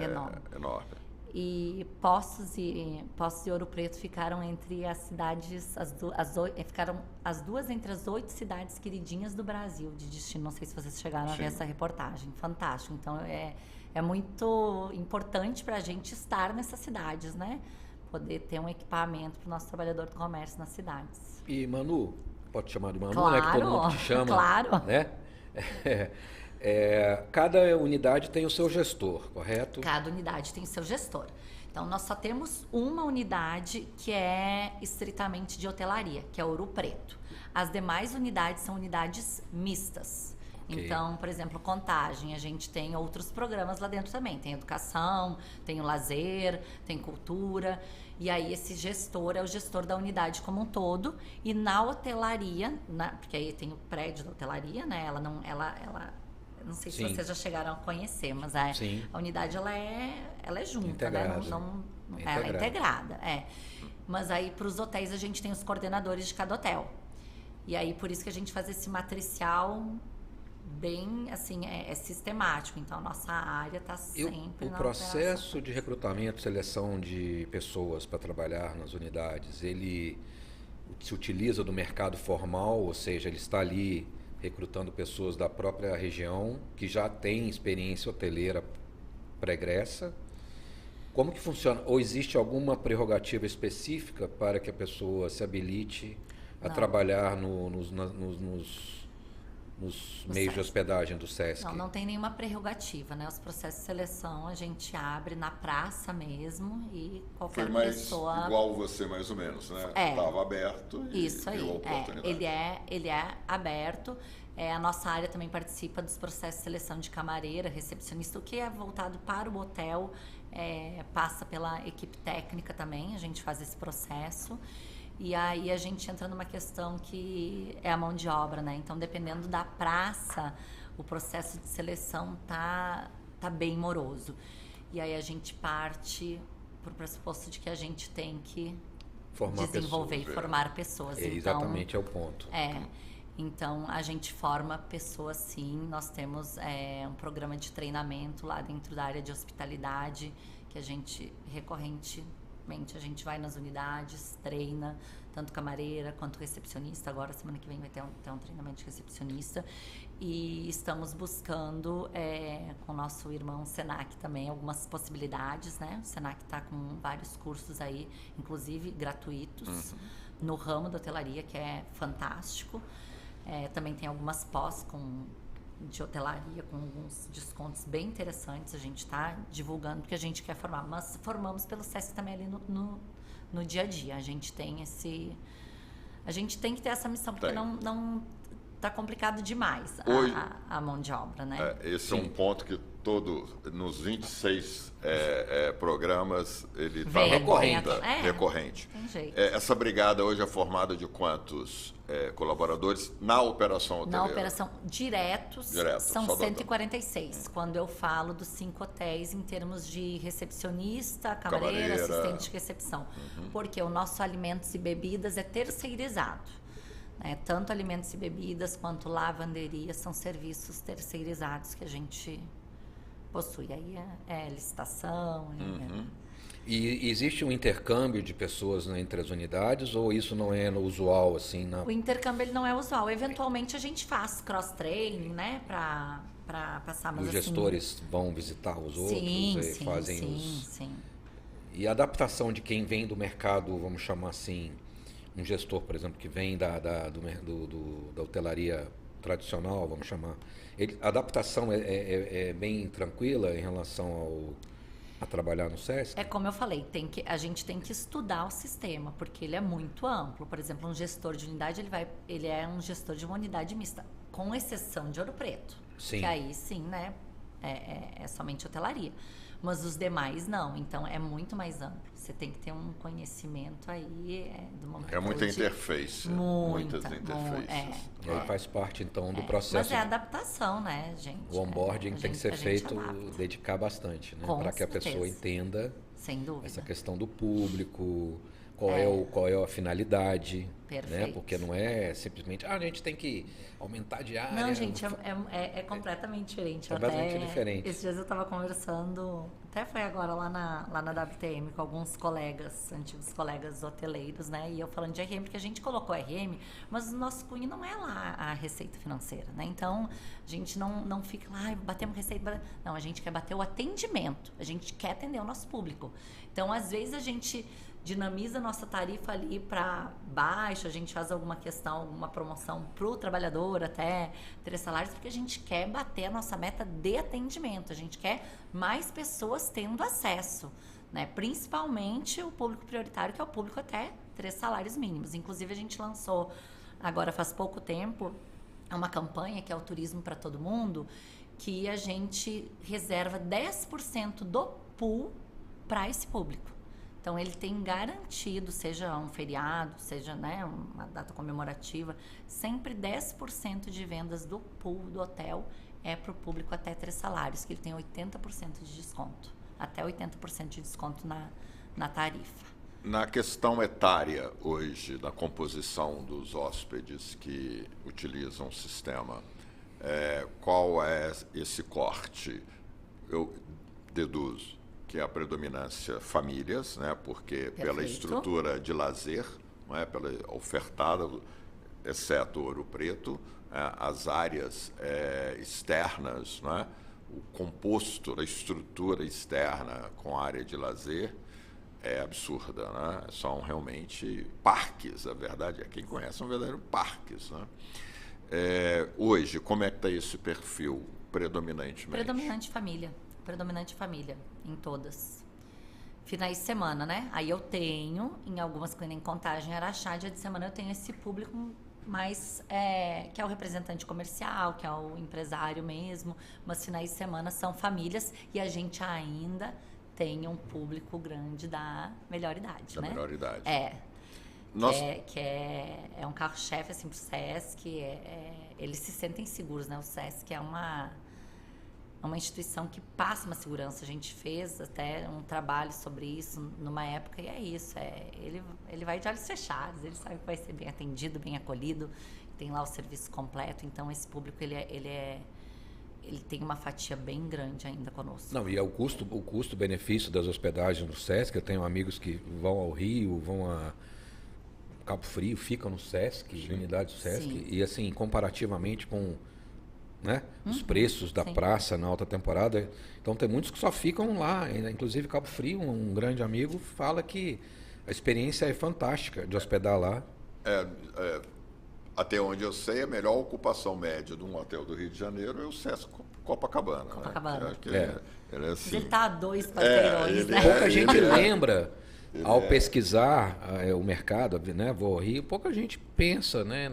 enorme. E Poços e Ouro Preto ficaram entre as cidades, ficaram as duas entre as 8 cidades queridinhas do Brasil de destino. Não sei se vocês chegaram a ver essa reportagem. Fantástico. Então, é muito importante para a gente estar nessas cidades, né? Poder ter um equipamento para o nosso trabalhador do comércio nas cidades. E Manu, pode te chamar de Manu, claro, né? Que todo mundo te chama. Claro. Né? Cada unidade tem o seu gestor, correto? Cada unidade tem o seu gestor. Então, nós só temos uma unidade que é estritamente de hotelaria, que é Ouro Preto. As demais unidades são unidades mistas. Então, por exemplo, Contagem, a gente tem outros programas lá dentro também. Tem educação, tem o lazer, tem cultura. E aí esse gestor é o gestor da unidade como um todo. E na hotelaria, porque aí tem o prédio da hotelaria, né? Ela não sei se vocês já chegaram a conhecer, mas a unidade ela é junta, integrada, né? Ela é integrada, Mas aí para os hotéis a gente tem os coordenadores de cada hotel. E aí por isso que a gente faz esse matricial bem, assim, sistemático. Então, a nossa área está sempre O processo de recrutamento, seleção de pessoas para trabalhar nas unidades, ele se utiliza do mercado formal, ou seja, ele está ali recrutando pessoas da própria região que já têm experiência hoteleira pregressa. Como que funciona? Ou existe alguma prerrogativa específica para que a pessoa se habilite a trabalhar nos meios de hospedagem do SESC? Não tem nenhuma prerrogativa, né? Os processos de seleção a gente abre na praça mesmo e qualquer Foi mais pessoa... igual você, mais ou menos, né? Estava aberto e Isso aí, deu a oportunidade. ele é aberto. A nossa área também participa dos processos de seleção de camareira, recepcionista, o que é voltado para o hotel, passa pela equipe técnica também, a gente faz esse processo. E aí a gente entra numa questão que é a mão de obra, né? Então, dependendo da praça, o processo de seleção tá bem moroso. E aí a gente parte pro pressuposto de que a gente tem que desenvolver e formar pessoas. Exatamente, é o ponto. Então, a gente forma pessoas, sim. Nós temos um programa de treinamento lá dentro da área de hospitalidade, que a gente, recorrentemente, a gente vai nas unidades, treina, tanto camareira quanto recepcionista. Agora, semana que vem, vai ter um treinamento de recepcionista. E estamos buscando, com o nosso irmão Senac também, algumas possibilidades, né? O Senac está com vários cursos aí, inclusive gratuitos, no ramo da hotelaria, que é fantástico. Também tem algumas pós de hotelaria com alguns descontos bem interessantes. A gente está divulgando porque a gente quer formar, mas formamos pelo SESC também ali no dia a dia. A gente tem que ter essa missão, porque não tá complicado demais a mão de obra, né? Esse é um ponto que nos 26 programas ele está recorrente. Tem jeito. Essa brigada hoje é formada de quantos colaboradores na operação hoteleira? Na operação diretos são 146. Quando eu falo dos 5 hotéis em termos de recepcionista, camareira, assistente de recepção. Porque o nosso alimentos e bebidas é terceirizado. Tanto alimentos e bebidas quanto lavanderia são serviços terceirizados que a gente possui. Aí licitação. E existe um intercâmbio de pessoas entre as unidades ou isso não é usual assim? O intercâmbio ele não é usual. Eventualmente a gente faz cross-training, né, para passar. Mas os gestores vão visitar os outros e fazem Sim. E a adaptação de quem vem do mercado, vamos chamar assim, um gestor, por exemplo, que vem da hotelaria tradicional, vamos chamar, a adaptação é bem tranquila em relação a trabalhar no SESC? É como eu falei, a gente tem que estudar o sistema, porque ele é muito amplo. Por exemplo, um gestor de unidade, ele é um gestor de uma unidade mista, com exceção de Ouro Preto. Sim. Que aí sim, né, é somente hotelaria. Mas os demais não, então é muito mais amplo. Você tem que ter um conhecimento aí de uma muita interface. Muitas interfaces. E aí faz parte então do processo. Mas é adaptação, né, gente? O onboarding tem que ser feito, dedicar bastante, né? Para que a pessoa entenda sem dúvida essa questão do público, qual é a finalidade. Né? Porque não é simplesmente, a gente tem que aumentar a diária. Não, gente, é completamente diferente. Completamente diferente. Esses dias eu estava conversando, até foi agora lá na WTM, com alguns colegas, antigos colegas hoteleiros, né? E eu falando de RM, porque a gente colocou RM, mas o nosso cunho não é lá a receita financeira, né? Então, a gente não fica lá, batemos receita. Não, a gente quer bater o atendimento, a gente quer atender o nosso público. Então, às vezes, a gente dinamiza a nossa tarifa ali para baixo, a gente faz alguma promoção para o trabalhador até 3 salários, porque a gente quer bater a nossa meta de atendimento, a gente quer mais pessoas tendo acesso, né? Principalmente o público prioritário, que é o público até 3 salários mínimos. Inclusive, a gente lançou, agora faz pouco tempo, uma campanha que é o Turismo para Todo Mundo, que a gente reserva 10% do pool para esse público. Então, ele tem garantido, seja um feriado, seja, né, uma data comemorativa, sempre 10% de vendas do pool do hotel é para o público até 3 salários, que ele tem 80% de desconto, até 80% de desconto na tarifa. Na questão etária hoje, da composição dos hóspedes que utilizam o sistema, qual é esse corte? Eu deduzo que é a predominância famílias, né? Porque Perfeito. Pela estrutura de lazer, não é? Pela ofertada, exceto Ouro Preto, as áreas externas, não é? O composto da estrutura externa com a área de lazer é absurda, né? São realmente parques, a verdade é, quem conhece são verdadeiros parques, né? Hoje, como é que está esse perfil, predominantemente? Predominante família, em todas. Finais de semana, né? Aí eu tenho, em algumas, em Contagem, Araxá, dia de semana eu tenho esse público mais, que é o representante comercial, que é o empresário mesmo, mas finais de semana são famílias e a gente ainda tem um público grande da melhor idade, Da né? melhor idade. Que é um carro-chefe assim, pro SESC, eles se sentem seguros, né? O SESC é uma instituição que passa uma segurança. A gente fez até um trabalho sobre isso numa época e é isso. Ele vai de olhos fechados, ele sabe que vai ser bem atendido, bem acolhido, tem lá o serviço completo. Então, esse público, ele tem uma fatia bem grande ainda conosco. Não, e é o custo-benefício das hospedagens no SESC. Eu tenho amigos que vão ao Rio, vão a Cabo Frio, ficam no SESC, unidade do SESC. Sim. E assim, comparativamente com... né? Os preços da Sim. praça na alta temporada. Então tem muitos que só ficam lá. Inclusive Cabo Frio, um grande amigo, fala que a experiência é fantástica de hospedar lá. Até onde eu sei, a melhor ocupação média de um hotel do Rio de Janeiro é o Sesc Copacabana. Copacabana. Né? Ele é assim. Ele está a 2 quarteirões, né? Pouca gente lembra, ao pesquisar o mercado, né? Vou ao Rio, pouca gente pensa, né,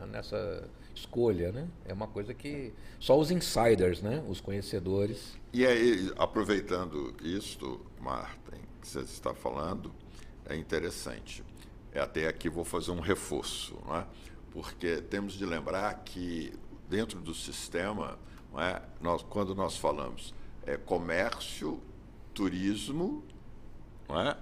nessa escolha, né? É uma coisa que só os insiders, né? Os conhecedores. E aí, aproveitando isto, Marta, que você está falando, é interessante. Até aqui vou fazer um reforço, não é? Porque temos de lembrar que dentro do sistema, não é? Quando nós falamos comércio, turismo, não é?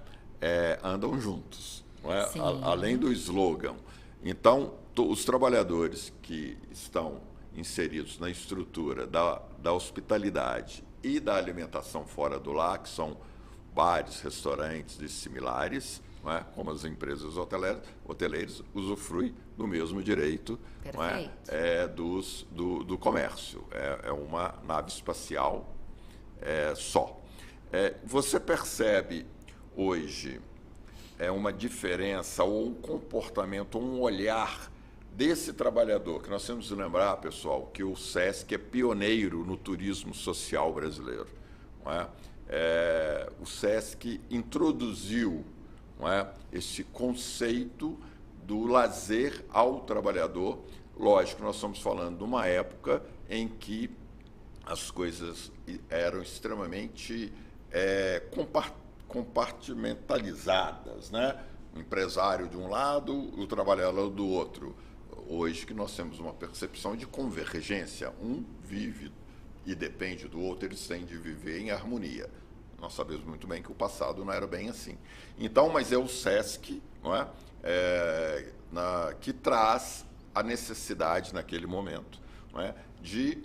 Andam juntos, não é? Além do slogan. Então, os trabalhadores que estão inseridos na estrutura da hospitalidade e da alimentação fora do lar, que são bares, restaurantes e similares, não é? Como as empresas hoteleiras, usufruem do mesmo direito, não é? Do comércio. É uma nave espacial só. Você percebe hoje uma diferença ou um comportamento, um olhar desse trabalhador, que nós temos que lembrar, pessoal, que o SESC é pioneiro no turismo social brasileiro. Não é? O SESC introduziu, não é, esse conceito do lazer ao trabalhador. Lógico, nós estamos falando de uma época em que as coisas eram extremamente compartimentalizadas, né? O empresário de um lado, o trabalhador do outro. Hoje que nós temos uma percepção de convergência, um vive e depende do outro, eles têm de viver em harmonia. Nós sabemos muito bem que o passado não era bem assim. Então, mas é o SESC, não é? Que traz a necessidade naquele momento, não é? De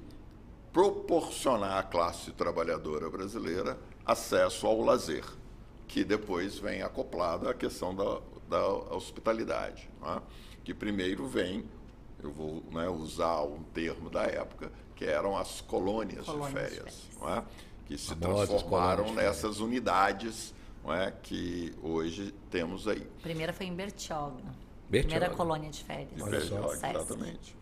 proporcionar à classe trabalhadora brasileira acesso ao lazer, que depois vem acoplado à questão da hospitalidade, não é? Que primeiro vem, eu vou, né, usar um termo da época, que eram as colônias de férias. Não é? Que se transformaram nessas unidades, não é, que hoje temos aí. A primeira foi em Bertioga. Primeira colônia de férias. Exatamente.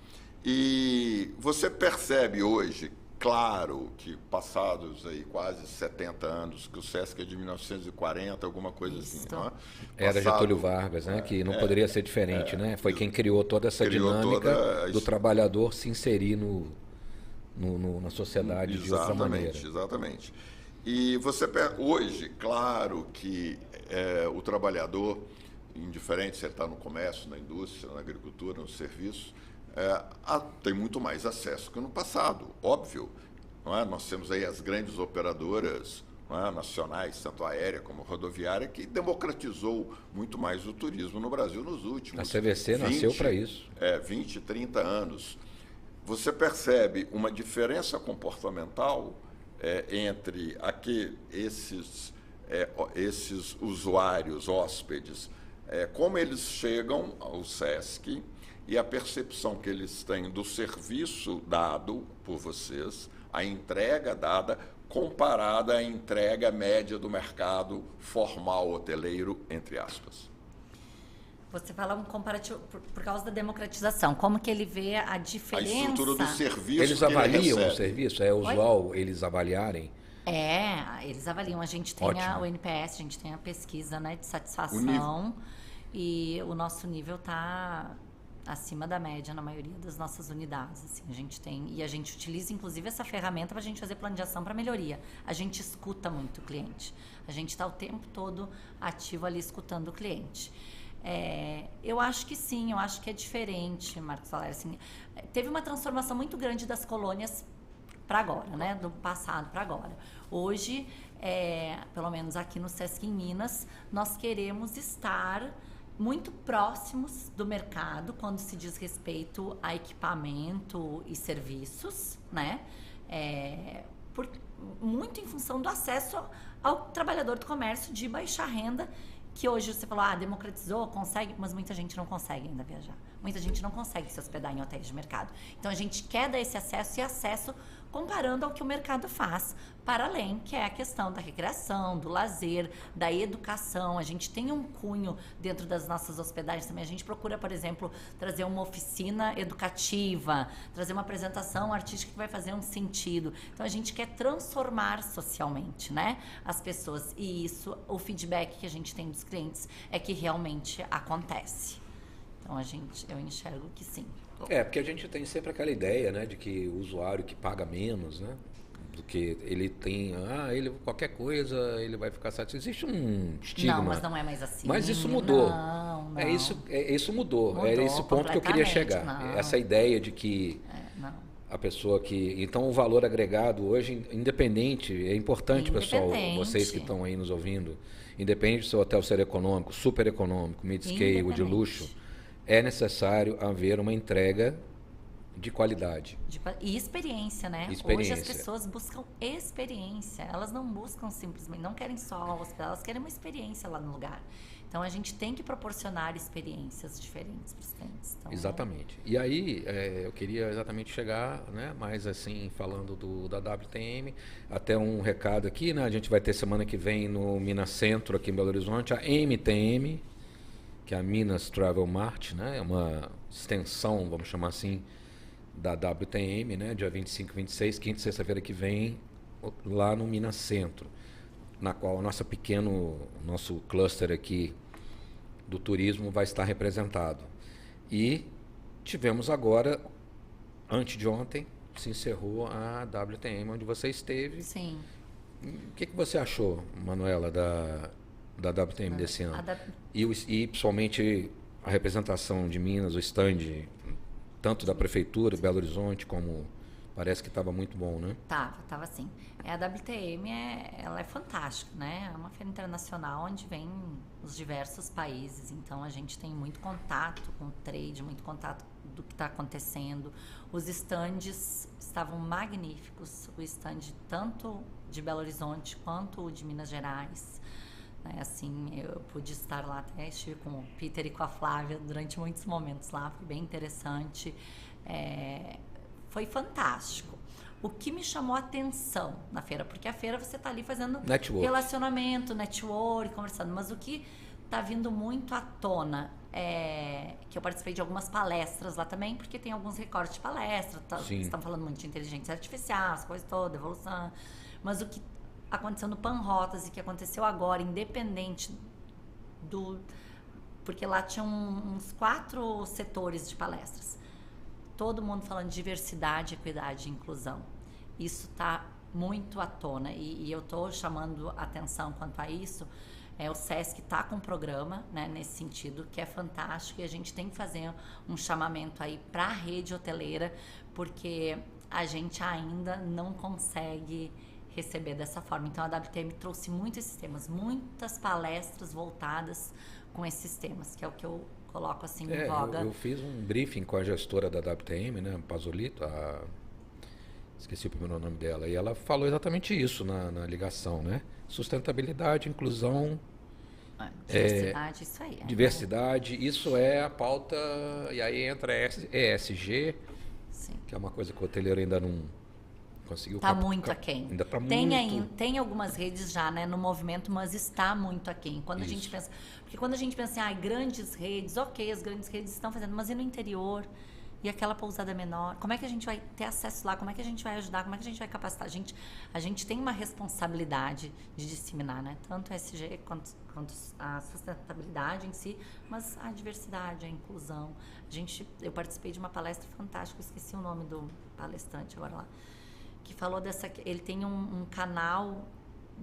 E você percebe hoje, claro, que passados aí quase 70 anos, que o SESC é de 1940, alguma coisa assim, não é? Era Getúlio Vargas, né? Que não poderia ser diferente, né? Foi quem criou toda essa dinâmica do trabalhador se inserir na sociedade de outra maneira. Exatamente. E você hoje, claro que o trabalhador, indiferente se ele está no comércio, na indústria, na agricultura, no serviço, tem muito mais acesso que no passado, óbvio. Não é? Nós temos aí as grandes operadoras, não é, nacionais, tanto aérea como rodoviária, que democratizou muito mais o turismo no Brasil nos últimos A CVC nasceu para isso. 20, 30 anos. Você percebe uma diferença comportamental entre esses usuários, hóspedes, como eles chegam ao SESC e a percepção que eles têm do serviço dado por vocês, a entrega dada, comparada à entrega média do mercado formal hoteleiro, entre aspas. Você fala um comparativo por causa da democratização. Como que ele vê a diferença... A estrutura do serviço eles que avaliam ele o recebe. serviço? É usual eles avaliarem? Eles avaliam. A gente tem o NPS, a gente tem a pesquisa, né, de satisfação. E o nosso nível está acima da média na maioria das nossas unidades. Assim, a gente utiliza, inclusive, essa ferramenta para a gente fazer plano de ação para melhoria. A gente escuta muito o cliente. A gente está o tempo todo ativo ali escutando o cliente. Eu acho que sim, eu acho que é diferente, Marcos Valério. Assim, teve uma transformação muito grande das colônias para agora, né? Do passado para agora. Hoje, pelo menos aqui no Sesc em Minas, nós queremos estar muito próximos do mercado quando se diz respeito a equipamento e serviços, né? Muito em função do acesso ao trabalhador do comércio de baixa renda, que hoje você falou, democratizou, consegue, mas muita gente não consegue ainda viajar. Muita gente não consegue se hospedar em hotéis de mercado. Então, a gente quer dar esse acesso, e acesso comparando ao que o mercado faz, para além, que é a questão da recreação, do lazer, da educação. A gente tem um cunho dentro das nossas hospedagens também. A gente procura, por exemplo, trazer uma oficina educativa, trazer uma apresentação artística que vai fazer um sentido. Então, a gente quer transformar socialmente, né, as pessoas. E isso, o feedback que a gente tem dos clientes é que realmente acontece. Então, eu enxergo que sim. Porque a gente tem sempre aquela ideia, né, de que o usuário que paga menos, né, do que ele tem, qualquer coisa ele vai ficar satisfeito. Existe um estigma. Não, mas não é mais assim. Mas isso mudou. Não. Isso mudou. Era esse ponto que eu queria chegar. Não. Essa ideia de que a pessoa que... Então, o valor agregado hoje, independente, é importante, pessoal, vocês que estão aí nos ouvindo, independente do seu hotel ser econômico, super econômico, mid-scale ou de luxo, é necessário haver uma entrega de qualidade. E experiência, né? Hoje as pessoas buscam experiência. Elas não buscam simplesmente, não querem só hospedar, elas querem uma experiência lá no lugar. Então, a gente tem que proporcionar experiências diferentes para os clientes. Então, exatamente. E aí, eu queria exatamente chegar, né, mais assim, falando da WTM, até um recado aqui, né? A gente vai ter semana que vem no Minas Centro, aqui em Belo Horizonte, a MTM, que é a Minas Travel Mart, né? É uma extensão, vamos chamar assim, da WTM, né? Dia 25 e 26, quinta e sexta-feira que vem, lá no Minas Centro, na qual nosso cluster aqui do turismo vai estar representado. E tivemos agora, antes de ontem, se encerrou a WTM, onde você esteve. Sim. O que você achou, Manuela, da WTM desse ano? E principalmente a representação de Minas, o stand, tanto da Prefeitura, Belo Horizonte, como parece que estava muito bom, né? Tava sim. A WTM ela é fantástica, né? É uma feira internacional onde vem os diversos países, então a gente tem muito contato com o trade, muito contato do que está acontecendo. Os stands estavam magníficos, o stand tanto de Belo Horizonte quanto o de Minas Gerais. Assim, eu pude estar lá, até estive com o Peter e com a Flávia durante muitos momentos lá, foi bem interessante, foi fantástico. O que me chamou a atenção na feira, porque a feira você está ali fazendo relacionamento, network, conversando, mas o que está vindo muito à tona que eu participei de algumas palestras lá também, porque tem alguns recortes de palestra, estão falando muito de inteligência artificial, as coisas todas, evolução, mas o que aconteceu no Panrotas e que aconteceu agora, independente porque lá tinham uns 4 setores de palestras. Todo mundo falando de diversidade, equidade e inclusão. Isso está muito à tona e eu estou chamando atenção quanto a isso. O Sesc está com um programa, né, nesse sentido, que é fantástico, e a gente tem que fazer um chamamento aí para a rede hoteleira, porque a gente ainda não consegue receber dessa forma. Então, a WTM trouxe muito esses temas, muitas palestras voltadas com esses temas, que é o que eu coloco assim em voga. Eu fiz um briefing com a gestora da WTM, né, Pazolito, esqueci o primeiro nome dela, e ela falou exatamente isso na ligação, né? Sustentabilidade, inclusão, diversidade, isso aí. Diversidade, isso é a pauta, e aí entra ESG, sim, que é uma coisa que o hoteleiro ainda Conseguiu Está muito aquém. Ainda está muito. Tem algumas redes já, né, no movimento, mas está muito aquém. Quando a gente pensa, porque quando a gente pensa em grandes redes, ok, as grandes redes estão fazendo, mas e no interior? E aquela pousada menor? Como é que a gente vai ter acesso lá? Como é que a gente vai ajudar? Como é que a gente vai capacitar? A gente tem uma responsabilidade de disseminar, né? Tanto o SG quanto a sustentabilidade em si, mas a diversidade, a inclusão. Eu participei de uma palestra fantástica, esqueci o nome do palestrante agora lá, que falou ele tem um canal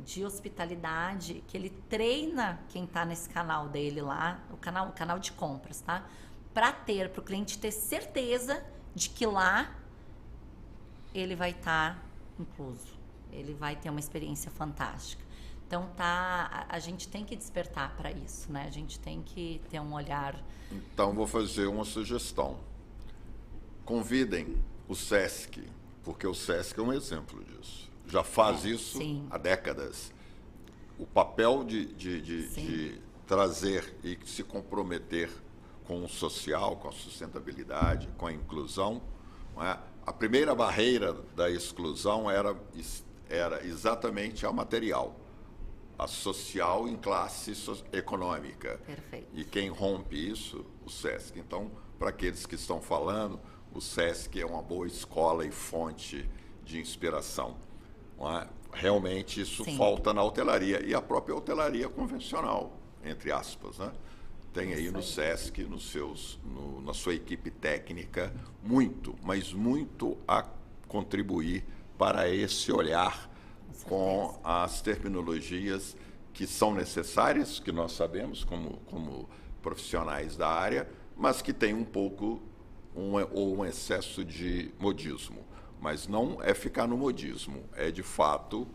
de hospitalidade que ele treina quem está nesse canal dele lá, o canal de compras, tá? Para o cliente ter certeza de que lá ele vai estar incluso, ele vai ter uma experiência fantástica. Então a gente tem que despertar para isso, né? A gente tem que ter um olhar. Então vou fazer uma sugestão. Convidem o SESC, porque o SESC é um exemplo disso. Já faz isso sim. há décadas. O papel de trazer e se comprometer com o social, com a sustentabilidade, com a inclusão, não é? A primeira barreira da exclusão era exatamente a material, a social em classe econômica. Perfeito. E quem rompe isso? O SESC. Então, para aqueles que estão falando, o SESC é uma boa escola e fonte de inspiração. Não é? Realmente isso Sim. falta na hotelaria, e a própria hotelaria convencional, entre aspas, né? Tem aí no SESC, na sua equipe técnica, muito, mas muito a contribuir para esse olhar com as terminologias que são necessárias, que nós sabemos como profissionais da área, mas que tem um pouco um excesso de modismo. Mas não é ficar no modismo, é de fato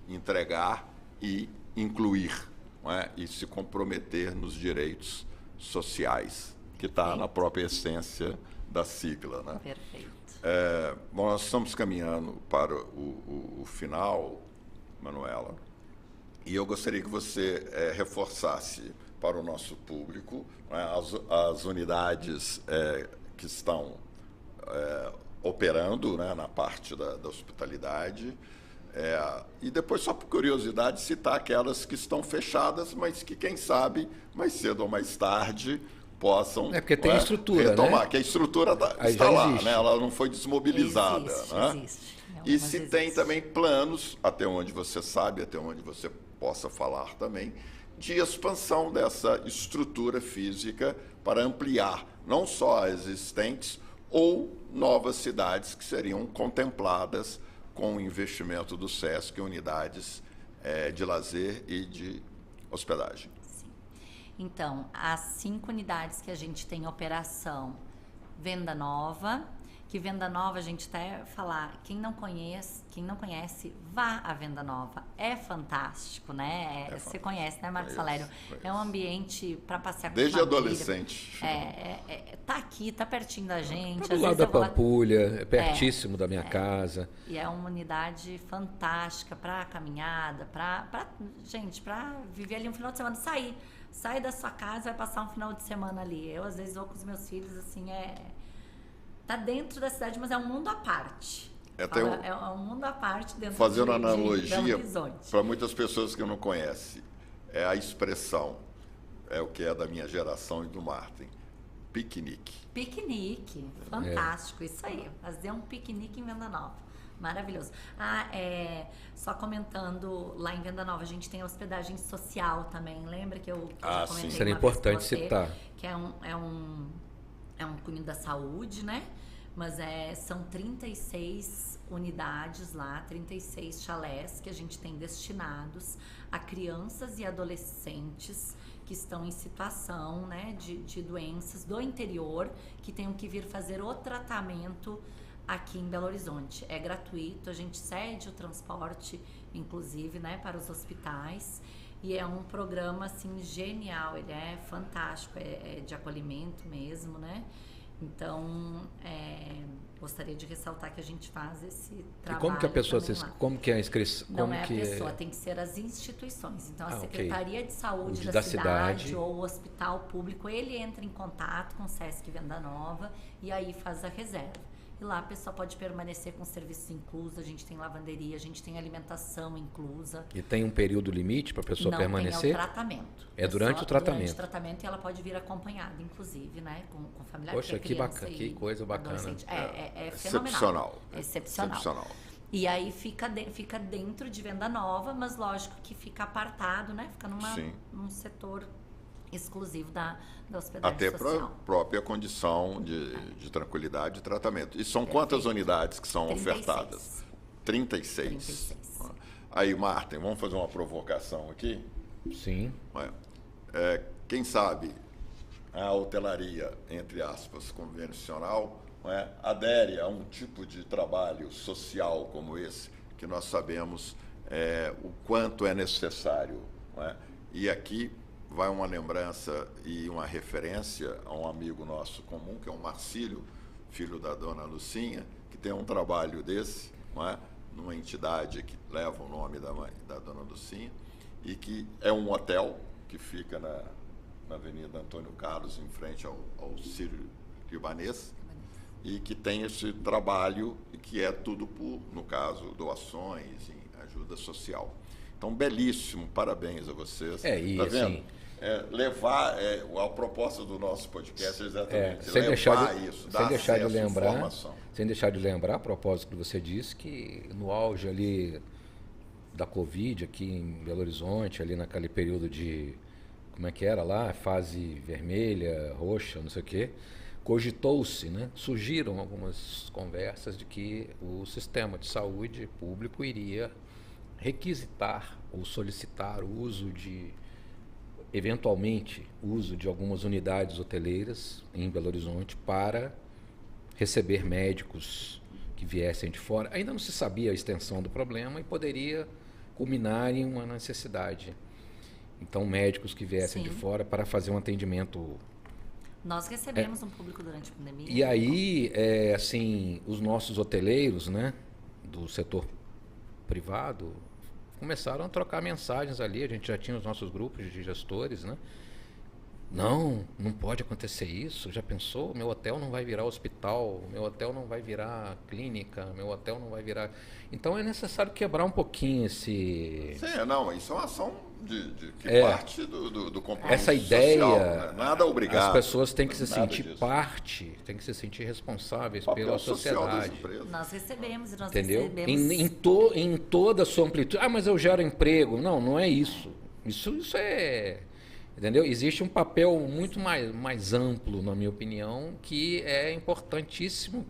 entregar e incluir, não é? E se comprometer nos direitos sociais, que está na própria essência da sigla, né? Perfeito. Bom, nós estamos caminhando para o final, Manuela, e eu gostaria que você reforçasse para o nosso público, né, as unidades que estão operando, né, na parte da hospitalidade, e depois, só por curiosidade, citar aquelas que estão fechadas, mas que, quem sabe, mais cedo ou mais tarde, possam porque tem estrutura, retomar, né? que a estrutura está lá, né? Ela não foi desmobilizada. Existe. E se tem também planos, até onde você sabe, até onde você possa falar também, de expansão dessa estrutura física para ampliar não só as existentes ou novas cidades que seriam contempladas com o investimento do SESC em unidades de lazer e de hospedagem. Sim. Então, as 5 unidades que a gente tem em operação, Venda Nova, que Venda Nova, a gente até falar, quem não conhece, vá à Venda Nova. É fantástico, né? Você conhece, né, Marcos Salério? Conheço. É um ambiente para passear com Desde família. adolescente. Tá aqui, tá pertinho da gente. Tá do lado da Pampulha, é pertíssimo da minha casa. E é uma unidade fantástica para caminhada, para viver ali um final de semana, sai da sua casa, vai passar um final de semana ali. Eu às vezes vou com os meus filhos, assim, tá dentro da cidade, mas é um mundo à parte. É um mundo à parte dentro fazendo de analogia Belo Horizonte. para muitas pessoas que não conhecem, é a expressão, é o que é da minha geração e do Martin, piquenique. Piquenique, fantástico, isso aí. Fazer um piquenique em Venda Nova. Maravilhoso. Só comentando, lá em Venda Nova a gente tem hospedagem social também. Lembra que eu já comentei? Isso era importante citar. Que é um cunho da saúde, né? Mas são 36 unidades lá, 36 chalés que a gente tem destinados a crianças e adolescentes que estão em situação, né, de doenças do interior, que tenham que vir fazer o tratamento aqui em Belo Horizonte. É gratuito, a gente cede o transporte, inclusive, né, para os hospitais. E é um programa, assim, genial, ele é fantástico, é de acolhimento mesmo, né? Então, gostaria de ressaltar que a gente faz esse trabalho. E como que a pessoa, como que é a inscrição? Não é a pessoa, tem que ser as instituições. Então, a Secretaria de Saúde da da cidade ou o hospital público, ele entra em contato com o SESC Venda Nova e aí faz a reserva. E lá a pessoa pode permanecer com serviços inclusos, a gente tem lavanderia, a gente tem alimentação inclusa. E tem um período limite para a pessoa Não, permanecer? Tem o tratamento. É durante o tratamento? Durante o tratamento, e ela pode vir acompanhada, inclusive, né, com familiar. Poxa, que bacana, que coisa bacana. É fenomenal. Excepcional. E aí fica dentro de venda nova, mas lógico que fica apartado, né? Fica num setor exclusivo da hospedagem até social. Até própria condição de tranquilidade e tratamento. E são quantas unidades que são 36. Ofertadas? 36. Aí, Martin, vamos fazer uma provocação aqui? Sim. Quem sabe a hotelaria, entre aspas, convencional, adere a um tipo de trabalho social como esse, que nós sabemos o quanto é necessário. E aqui vai uma lembrança e uma referência a um amigo nosso comum, que é o Marcílio, filho da dona Lucinha, que tem um trabalho desse, numa entidade que leva o nome da dona Lucinha, e que é um hotel que fica na Avenida Antônio Carlos, em frente ao Sírio Libanês, e que tem esse trabalho, e que é tudo por, no caso, doações e ajuda social. Então, belíssimo, parabéns a vocês. Tá vendo? Assim, levar a proposta do nosso podcast é exatamente sem levar isso, dar acesso à informação. Sem deixar de lembrar, a propósito que você disse, que no auge ali da Covid, aqui em Belo Horizonte, ali naquele período de, como é que era lá, fase vermelha, roxa, não sei o quê, cogitou-se, né? Surgiram algumas conversas de que o sistema de saúde público iria requisitar ou solicitar o uso eventualmente, de algumas unidades hoteleiras em Belo Horizonte para receber médicos que viessem de fora. Ainda não se sabia a extensão do problema e poderia culminar em uma necessidade. Então, médicos que viessem de fora para fazer um atendimento. Nós recebemos um público durante a pandemia. E aí, assim, os nossos hoteleiros, né, do setor privado, começaram a trocar mensagens ali. A gente já tinha os nossos grupos de gestores, né? Não pode acontecer isso. Já pensou? Meu hotel não vai virar hospital, meu hotel não vai virar clínica, meu hotel não vai virar... Então é necessário quebrar um pouquinho esse... Sim, isso é uma ação que parte do compromisso essa ideia, social, né? Nada obrigado. As pessoas têm que se sentir parte, têm que se sentir responsáveis pela sociedade. Nós recebemos, entendeu? Em toda a sua amplitude. Mas eu gero emprego. Não é isso. Isso é... Entendeu? Existe um papel muito mais amplo, na minha opinião, que é importantíssimo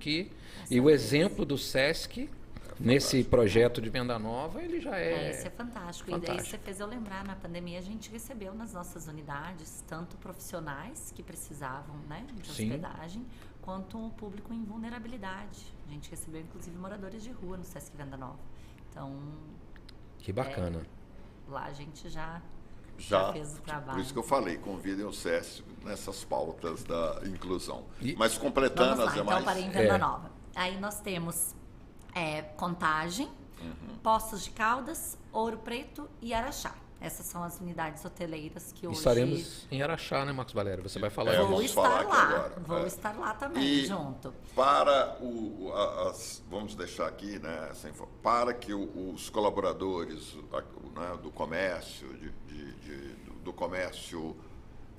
e o exemplo do SESC, nesse projeto de venda nova, ele já é... Isso é fantástico. E daí você fez eu lembrar, na pandemia a gente recebeu nas nossas unidades, tanto profissionais que precisavam, né, de hospedagem, quanto o público em vulnerabilidade. A gente recebeu, inclusive, moradores de rua no SESC Venda Nova. Então... Que bacana. Lá a gente já fez o trabalho. Por isso que eu falei, convidem o SESC nessas pautas da inclusão. Mas completando as demais... Então, para em Venda Nova. Aí nós temos Contagem, Poços de Caldas, Ouro Preto e Araxá. Essas são as unidades hoteleiras que hoje... Estaremos em Araxá, né, Marcos Valério? Você vai falar Vou estar lá. Vou estar lá também, junto. Para vamos deixar aqui, né, para que os colaboradores, né, do comércio, do comércio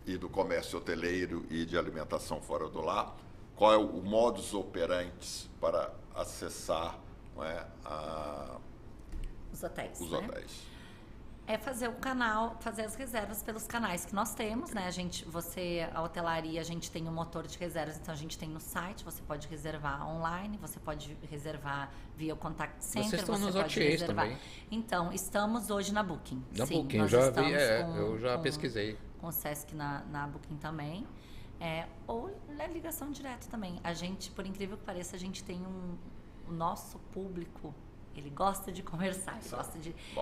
e do comércio hoteleiro e de alimentação fora do lar, qual é o modus operandi para acessar, não é, os hotéis. Os hotéis. É fazer o canal, fazer as reservas pelos canais que nós temos, né? A hotelaria, a gente tem um motor de reservas, então a gente tem no site, você pode reservar online, você pode reservar via o Contact Center. Vocês estão nos pode OTAs também. Então, estamos hoje na Booking. Na Booking, eu já vi, eu já pesquisei. Com o Sesc na Booking também. Ou na ligação direto também. A gente, por incrível que pareça, a gente tem o nosso público... Ele gosta de conversar,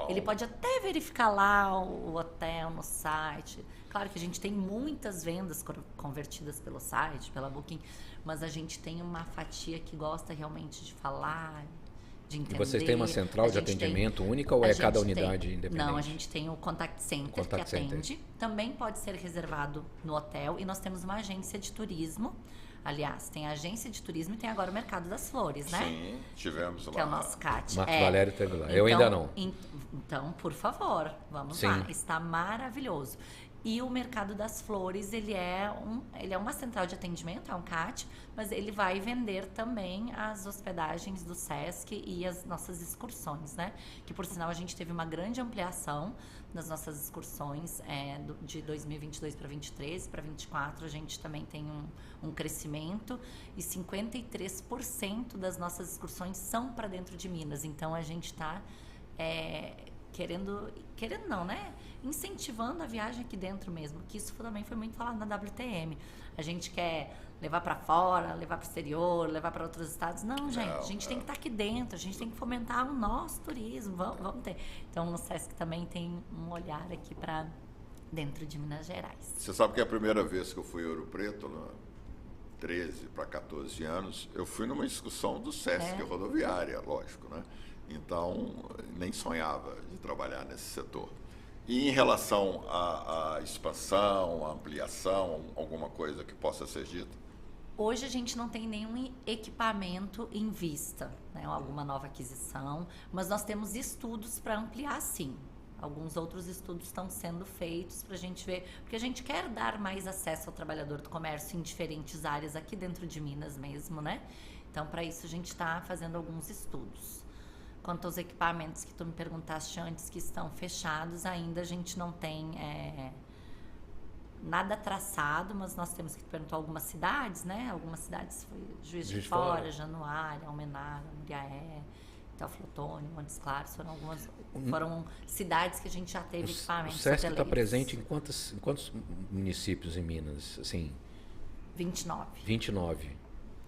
ele pode até verificar lá o hotel no site. Claro que a gente tem muitas vendas convertidas pelo site, pela Booking, mas a gente tem uma fatia que gosta realmente de falar, de entender. E vocês têm uma central de atendimento única ou é cada unidade independente? Não, a gente tem o Contact Center que atende. Também pode ser reservado no hotel e nós temos uma agência de turismo. Aliás, tem a agência de turismo e tem agora o Mercado das Flores, né? Sim, tivemos lá. Que é o nosso CAT. Marcos Valério teve lá. Eu ainda não. Então, por favor, vamos lá. Está maravilhoso. E o Mercado das Flores, ele é uma central de atendimento, é um CAT, mas ele vai vender também as hospedagens do Sesc e as nossas excursões, né? Que, por sinal, a gente teve uma grande ampliação nas nossas excursões de 2022 para 2023, para 2024 a gente também tem um crescimento e 53% das nossas excursões são para dentro de Minas. Então, a gente está querendo não, né? Incentivando a viagem aqui dentro mesmo, que isso também foi muito falado na WTM. A gente quer levar para fora, levar para o exterior, levar para outros estados. Não, gente, a gente tem que estar aqui dentro, a gente tem que fomentar o nosso turismo, vamos ter. Então, o Sesc também tem um olhar aqui para dentro de Minas Gerais. Você sabe que é a primeira vez que eu fui em Ouro Preto, 13 para 14 anos, eu fui numa excursão do Sesc rodoviária, lógico, né? Então, nem sonhava de trabalhar nesse setor. E em relação à expansão, à ampliação, alguma coisa que possa ser dita? Hoje a gente não tem nenhum equipamento em vista, né? Alguma nova aquisição, mas nós temos estudos para ampliar, sim. Alguns outros estudos estão sendo feitos para a gente ver, porque a gente quer dar mais acesso ao trabalhador do comércio em diferentes áreas aqui dentro de Minas mesmo, né? Então, para isso a gente está fazendo alguns estudos. Quanto aos equipamentos que tu me perguntaste antes, que estão fechados, ainda a gente não tem nada traçado, mas nós temos que perguntar algumas cidades, né? Algumas cidades foi Juiz de Fora, Januária, Almenara, Muriaé, Teófilo, Montes Claros, foram cidades que a gente já teve equipamentos. O Sesc está presente em quantos municípios em Minas? Assim, 29. 29.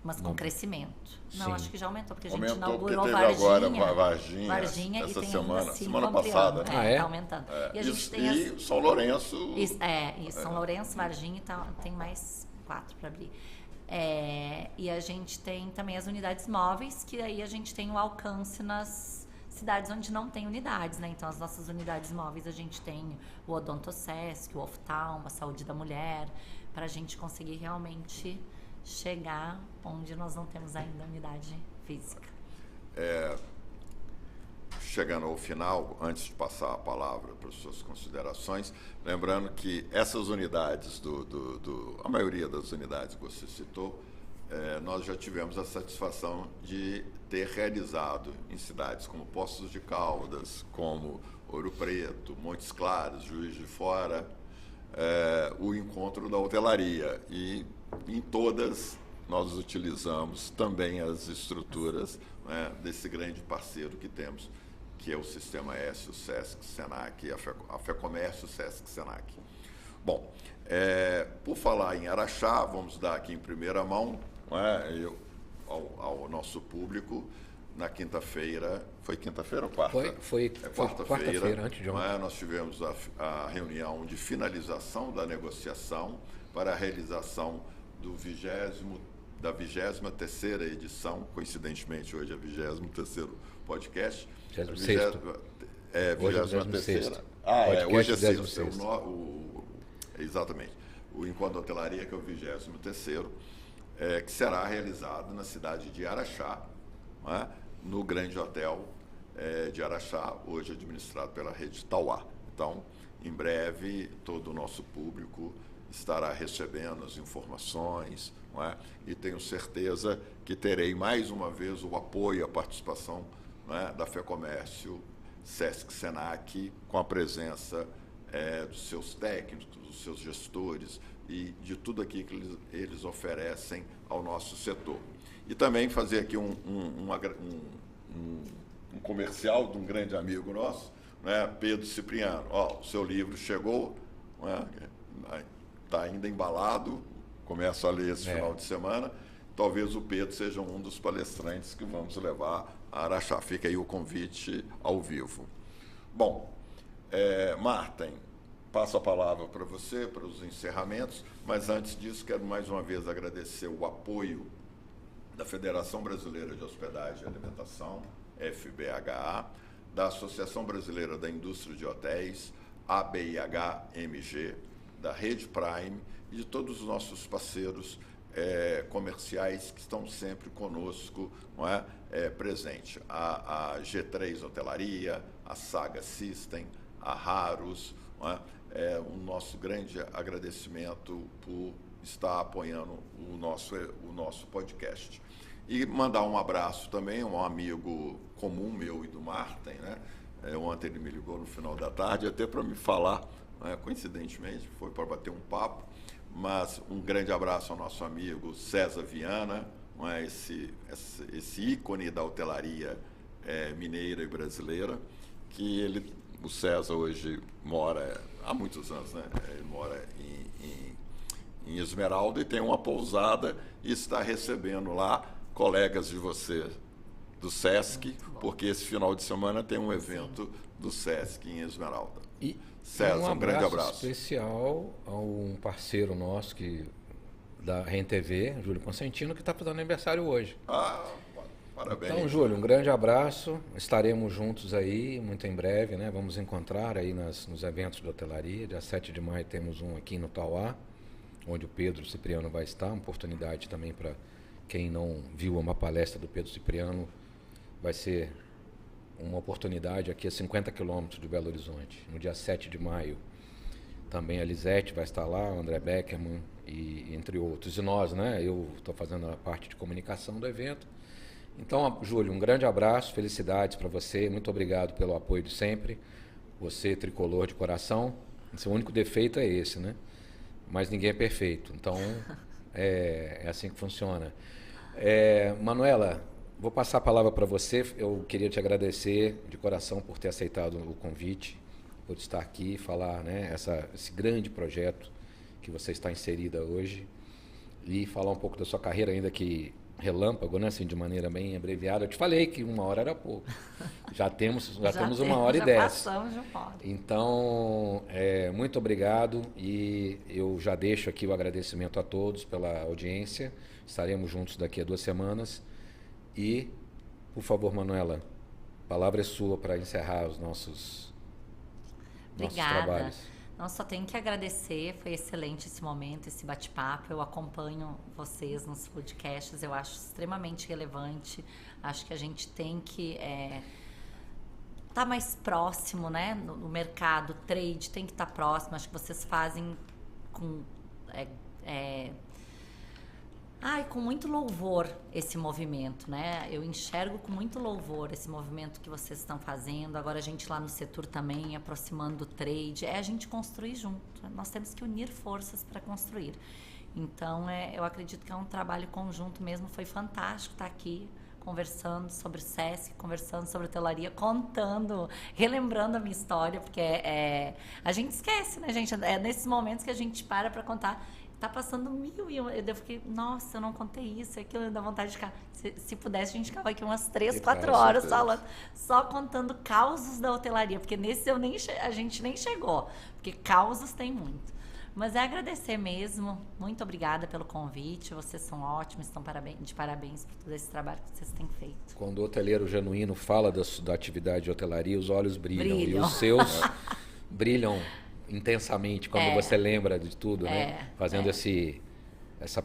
Mas com crescimento. Não, Sim. acho que já aumentou, porque a gente Aumentou inaugurou porque teve Varginha. agora Varginha Essa e tem semana passada. Tá aumentando. É. E a gente tem e São Lourenço. E São Lourenço, Varginha, tem mais 4 para abrir. E a gente tem também as unidades móveis, que aí a gente tem o alcance nas cidades onde não tem unidades, né? Então, as nossas unidades móveis, a gente tem o Odontosesc, o Oftalmo, a Saúde da Mulher, para a gente conseguir realmente chegar onde nós não temos ainda unidade física. Chegando ao final, antes de passar a palavra para as suas considerações, lembrando que essas unidades, a maioria das unidades que você citou, nós já tivemos a satisfação de ter realizado em cidades como Poços de Caldas, como Ouro Preto, Montes Claros, Juiz de Fora, o encontro da hotelaria. E em todas nós utilizamos também as estruturas, né, desse grande parceiro que temos, que é o Sistema S, o Sesc, Senac, a FEComércio, Sesc, Senac. Bom, por falar em Araxá, vamos dar aqui em primeira mão, né, ao nosso público, na quinta-feira, foi quinta-feira ou quarta? Foi quarta-feira, antes de ontem. Nós tivemos a reunião de finalização da negociação para a realização da 23ª edição, coincidentemente hoje é o 23º podcast. 26º. Hoje é 23ª. Hoje é 6º. Exatamente. O Encontro da Hotelaria, que é o 23º, que será realizado na cidade de Araxá, né, no Grande Hotel de Araxá, hoje administrado pela Rede Tauá. Então, em breve, todo o nosso público estará recebendo as informações, não é? E tenho certeza que terei mais uma vez o apoio, a participação, não é, da FEComércio, Sesc, Senac, com a presença dos seus técnicos, dos seus gestores e de tudo aquilo que eles oferecem ao nosso setor. E também fazer aqui um comercial de um grande amigo nosso, né, Pedro Cipriano. O seu livro chegou, está ainda embalado, começo a ler esse final de semana. Talvez o Pedro seja um dos palestrantes que vamos levar a Araxá. Fica aí o convite ao vivo. Bom, Marten, passo a palavra para você, para os encerramentos, mas antes disso quero mais uma vez agradecer o apoio da Federação Brasileira de Hospedagem e Alimentação, FBHA, da Associação Brasileira da Indústria de Hotéis, ABIH-MG, da Rede Prime e de todos os nossos parceiros comerciais que estão sempre conosco, não é? Presente. A G3 Hotelaria, a Saga System, a Raros, não é? O nosso grande agradecimento por estar apoiando o nosso podcast. E mandar um abraço também a um amigo comum meu e do Martin, né? Ontem ele me ligou no final da tarde, até para me falar, né? Coincidentemente, foi para bater um papo, mas um grande abraço ao nosso amigo César Viana, não é? esse ícone da hotelaria mineira e brasileira, que o César hoje mora, há muitos anos, né? Ele mora em Esmeralda e tem uma pousada e está recebendo lá colegas de você do SESC, porque esse final de semana tem um evento do SESC em Esmeralda. E César, um grande abraço especial a um parceiro nosso da RenTV, Júlio Constantino, que está fazendo aniversário hoje. Parabéns. Então, Júlio, um grande abraço. Estaremos juntos aí muito em breve, né? Vamos encontrar aí nos eventos de hotelaria. Dia 7 de maio temos um aqui no Tauá, onde o Pedro Cipriano vai estar. Uma oportunidade também para quem não viu uma palestra do Pedro Cipriano, vai ser uma oportunidade aqui a 50 quilômetros de Belo Horizonte. No dia 7 de maio, também a Lisete vai estar lá, o André Beckerman, e entre outros. E nós, né? Eu estou fazendo a parte de comunicação do evento. Então, Júlio, um grande abraço, felicidades para você, muito obrigado pelo apoio de sempre. Você, tricolor de coração, seu único defeito é esse, né? Mas ninguém é perfeito, então é assim que funciona. Manuela, vou passar a palavra para você. Eu queria te agradecer de coração por ter aceitado o convite, por estar aqui e falar, né, esse grande projeto que você está inserida hoje e falar um pouco da sua carreira, ainda que relâmpago, né, assim, de maneira bem abreviada. Eu te falei que 1 hora era pouco. Já temos 1 hora e 10. Já passamos de 1 hora. Então, muito obrigado e eu já deixo aqui o agradecimento a todos pela audiência. Estaremos juntos daqui a 2 semanas. E, por favor, Manuela, a palavra é sua para encerrar os nossos trabalhos. Não, só tenho que agradecer, foi excelente esse momento, esse bate-papo. Eu acompanho vocês nos podcasts, eu acho extremamente relevante. Acho que a gente tem que estar mais próximo, né? No mercado, trade, tem que estar próximo. Acho que vocês fazem com muito louvor esse movimento, né? Eu enxergo com muito louvor esse movimento que vocês estão fazendo. Agora a gente lá no setor também, aproximando do trade, a gente construir junto. Nós temos que unir forças para construir. Então, eu acredito que é um trabalho conjunto mesmo. Foi fantástico estar aqui conversando sobre o SESC, conversando sobre hotelaria, contando, relembrando a minha história, porque a gente esquece, né, gente? É nesses momentos que a gente para contar. Tá passando 1000 e eu fiquei, nossa, eu não contei isso, aquilo, dá vontade de ficar. Se pudesse, a gente ficava aqui umas 3, 4 horas falando, só contando causos da hotelaria, porque nesse a gente nem chegou, porque causos tem muito. Mas agradecer mesmo, muito obrigada pelo convite, vocês são ótimos, estão de parabéns por todo esse trabalho que vocês têm feito. Quando o hoteleiro genuíno fala da atividade de hotelaria, os olhos brilham. E os seus brilham intensamente quando você lembra de tudo, né? Fazendo essa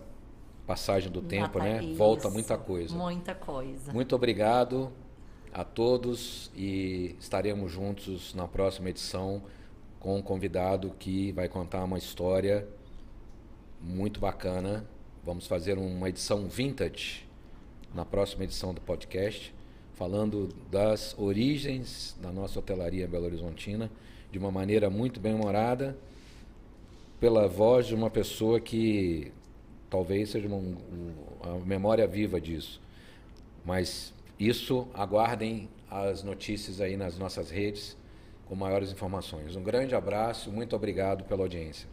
passagem do tempo, né? Isso, volta muita coisa. Muita coisa. Muito obrigado a todos e estaremos juntos na próxima edição com um convidado que vai contar uma história muito bacana. Vamos fazer uma edição vintage na próxima edição do podcast, falando das origens da nossa hotelaria Belo Horizontina, de uma maneira muito bem-humorada, pela voz de uma pessoa que talvez seja a memória viva disso. Mas isso, aguardem as notícias aí nas nossas redes com maiores informações. Um grande abraço, muito obrigado pela audiência.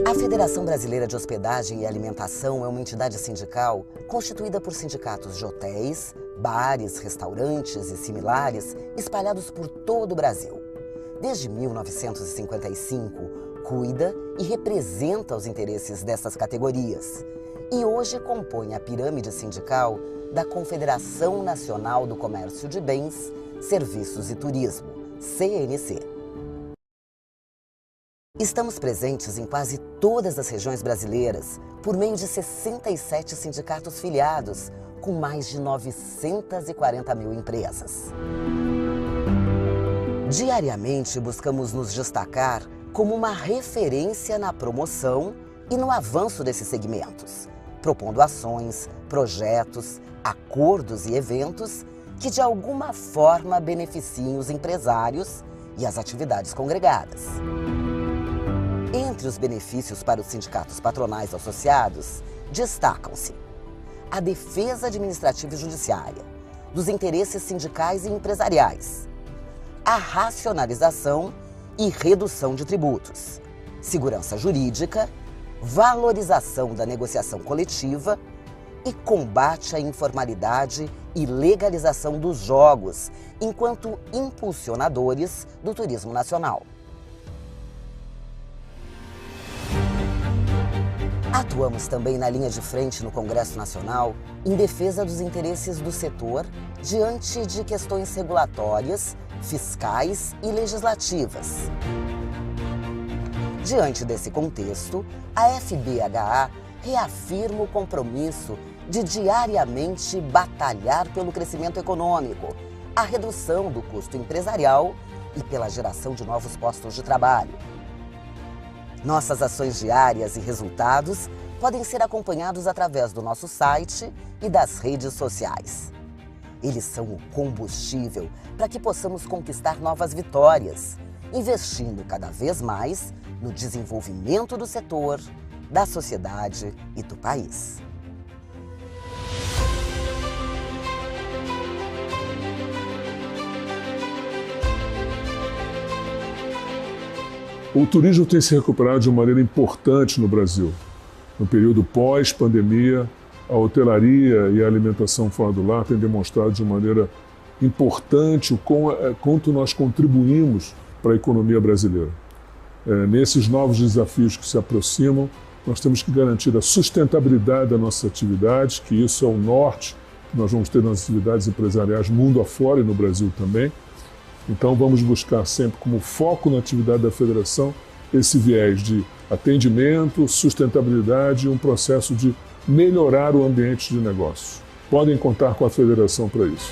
A Federação Brasileira de Hospedagem e Alimentação é uma entidade sindical constituída por sindicatos de hotéis, bares, restaurantes e similares espalhados por todo o Brasil. Desde 1955, cuida e representa os interesses dessas categorias e hoje compõe a pirâmide sindical da Confederação Nacional do Comércio de Bens, Serviços e Turismo, CNC. Estamos presentes em quase todas as regiões brasileiras, por meio de 67 sindicatos filiados, com mais de 940 mil empresas. Diariamente buscamos nos destacar como uma referência na promoção e no avanço desses segmentos, propondo ações, projetos, acordos e eventos que de alguma forma beneficiem os empresários e as atividades congregadas. Entre os benefícios para os sindicatos patronais associados, destacam-se a defesa administrativa e judiciária dos interesses sindicais e empresariais, a racionalização e redução de tributos, segurança jurídica, valorização da negociação coletiva e combate à informalidade e legalização dos jogos, enquanto impulsionadores do turismo nacional. Atuamos também na linha de frente no Congresso Nacional em defesa dos interesses do setor diante de questões regulatórias, fiscais e legislativas. Diante desse contexto, a FBHA reafirma o compromisso de diariamente batalhar pelo crescimento econômico, a redução do custo empresarial e pela geração de novos postos de trabalho. Nossas ações diárias e resultados podem ser acompanhados através do nosso site e das redes sociais. Eles são o combustível para que possamos conquistar novas vitórias, investindo cada vez mais no desenvolvimento do setor, da sociedade e do país. O turismo tem se recuperado de uma maneira importante no Brasil. No período pós-pandemia, a hotelaria e a alimentação fora do lar têm demonstrado de maneira importante o quanto nós contribuímos para a economia brasileira. Nesses novos desafios que se aproximam, nós temos que garantir a sustentabilidade da nossa atividade, que isso é o norte que nós vamos ter nas atividades empresariais mundo afora e no Brasil também. Então vamos buscar sempre como foco na atividade da Federação esse viés de atendimento, sustentabilidade e um processo de melhorar o ambiente de negócios. Podem contar com a Federação para isso.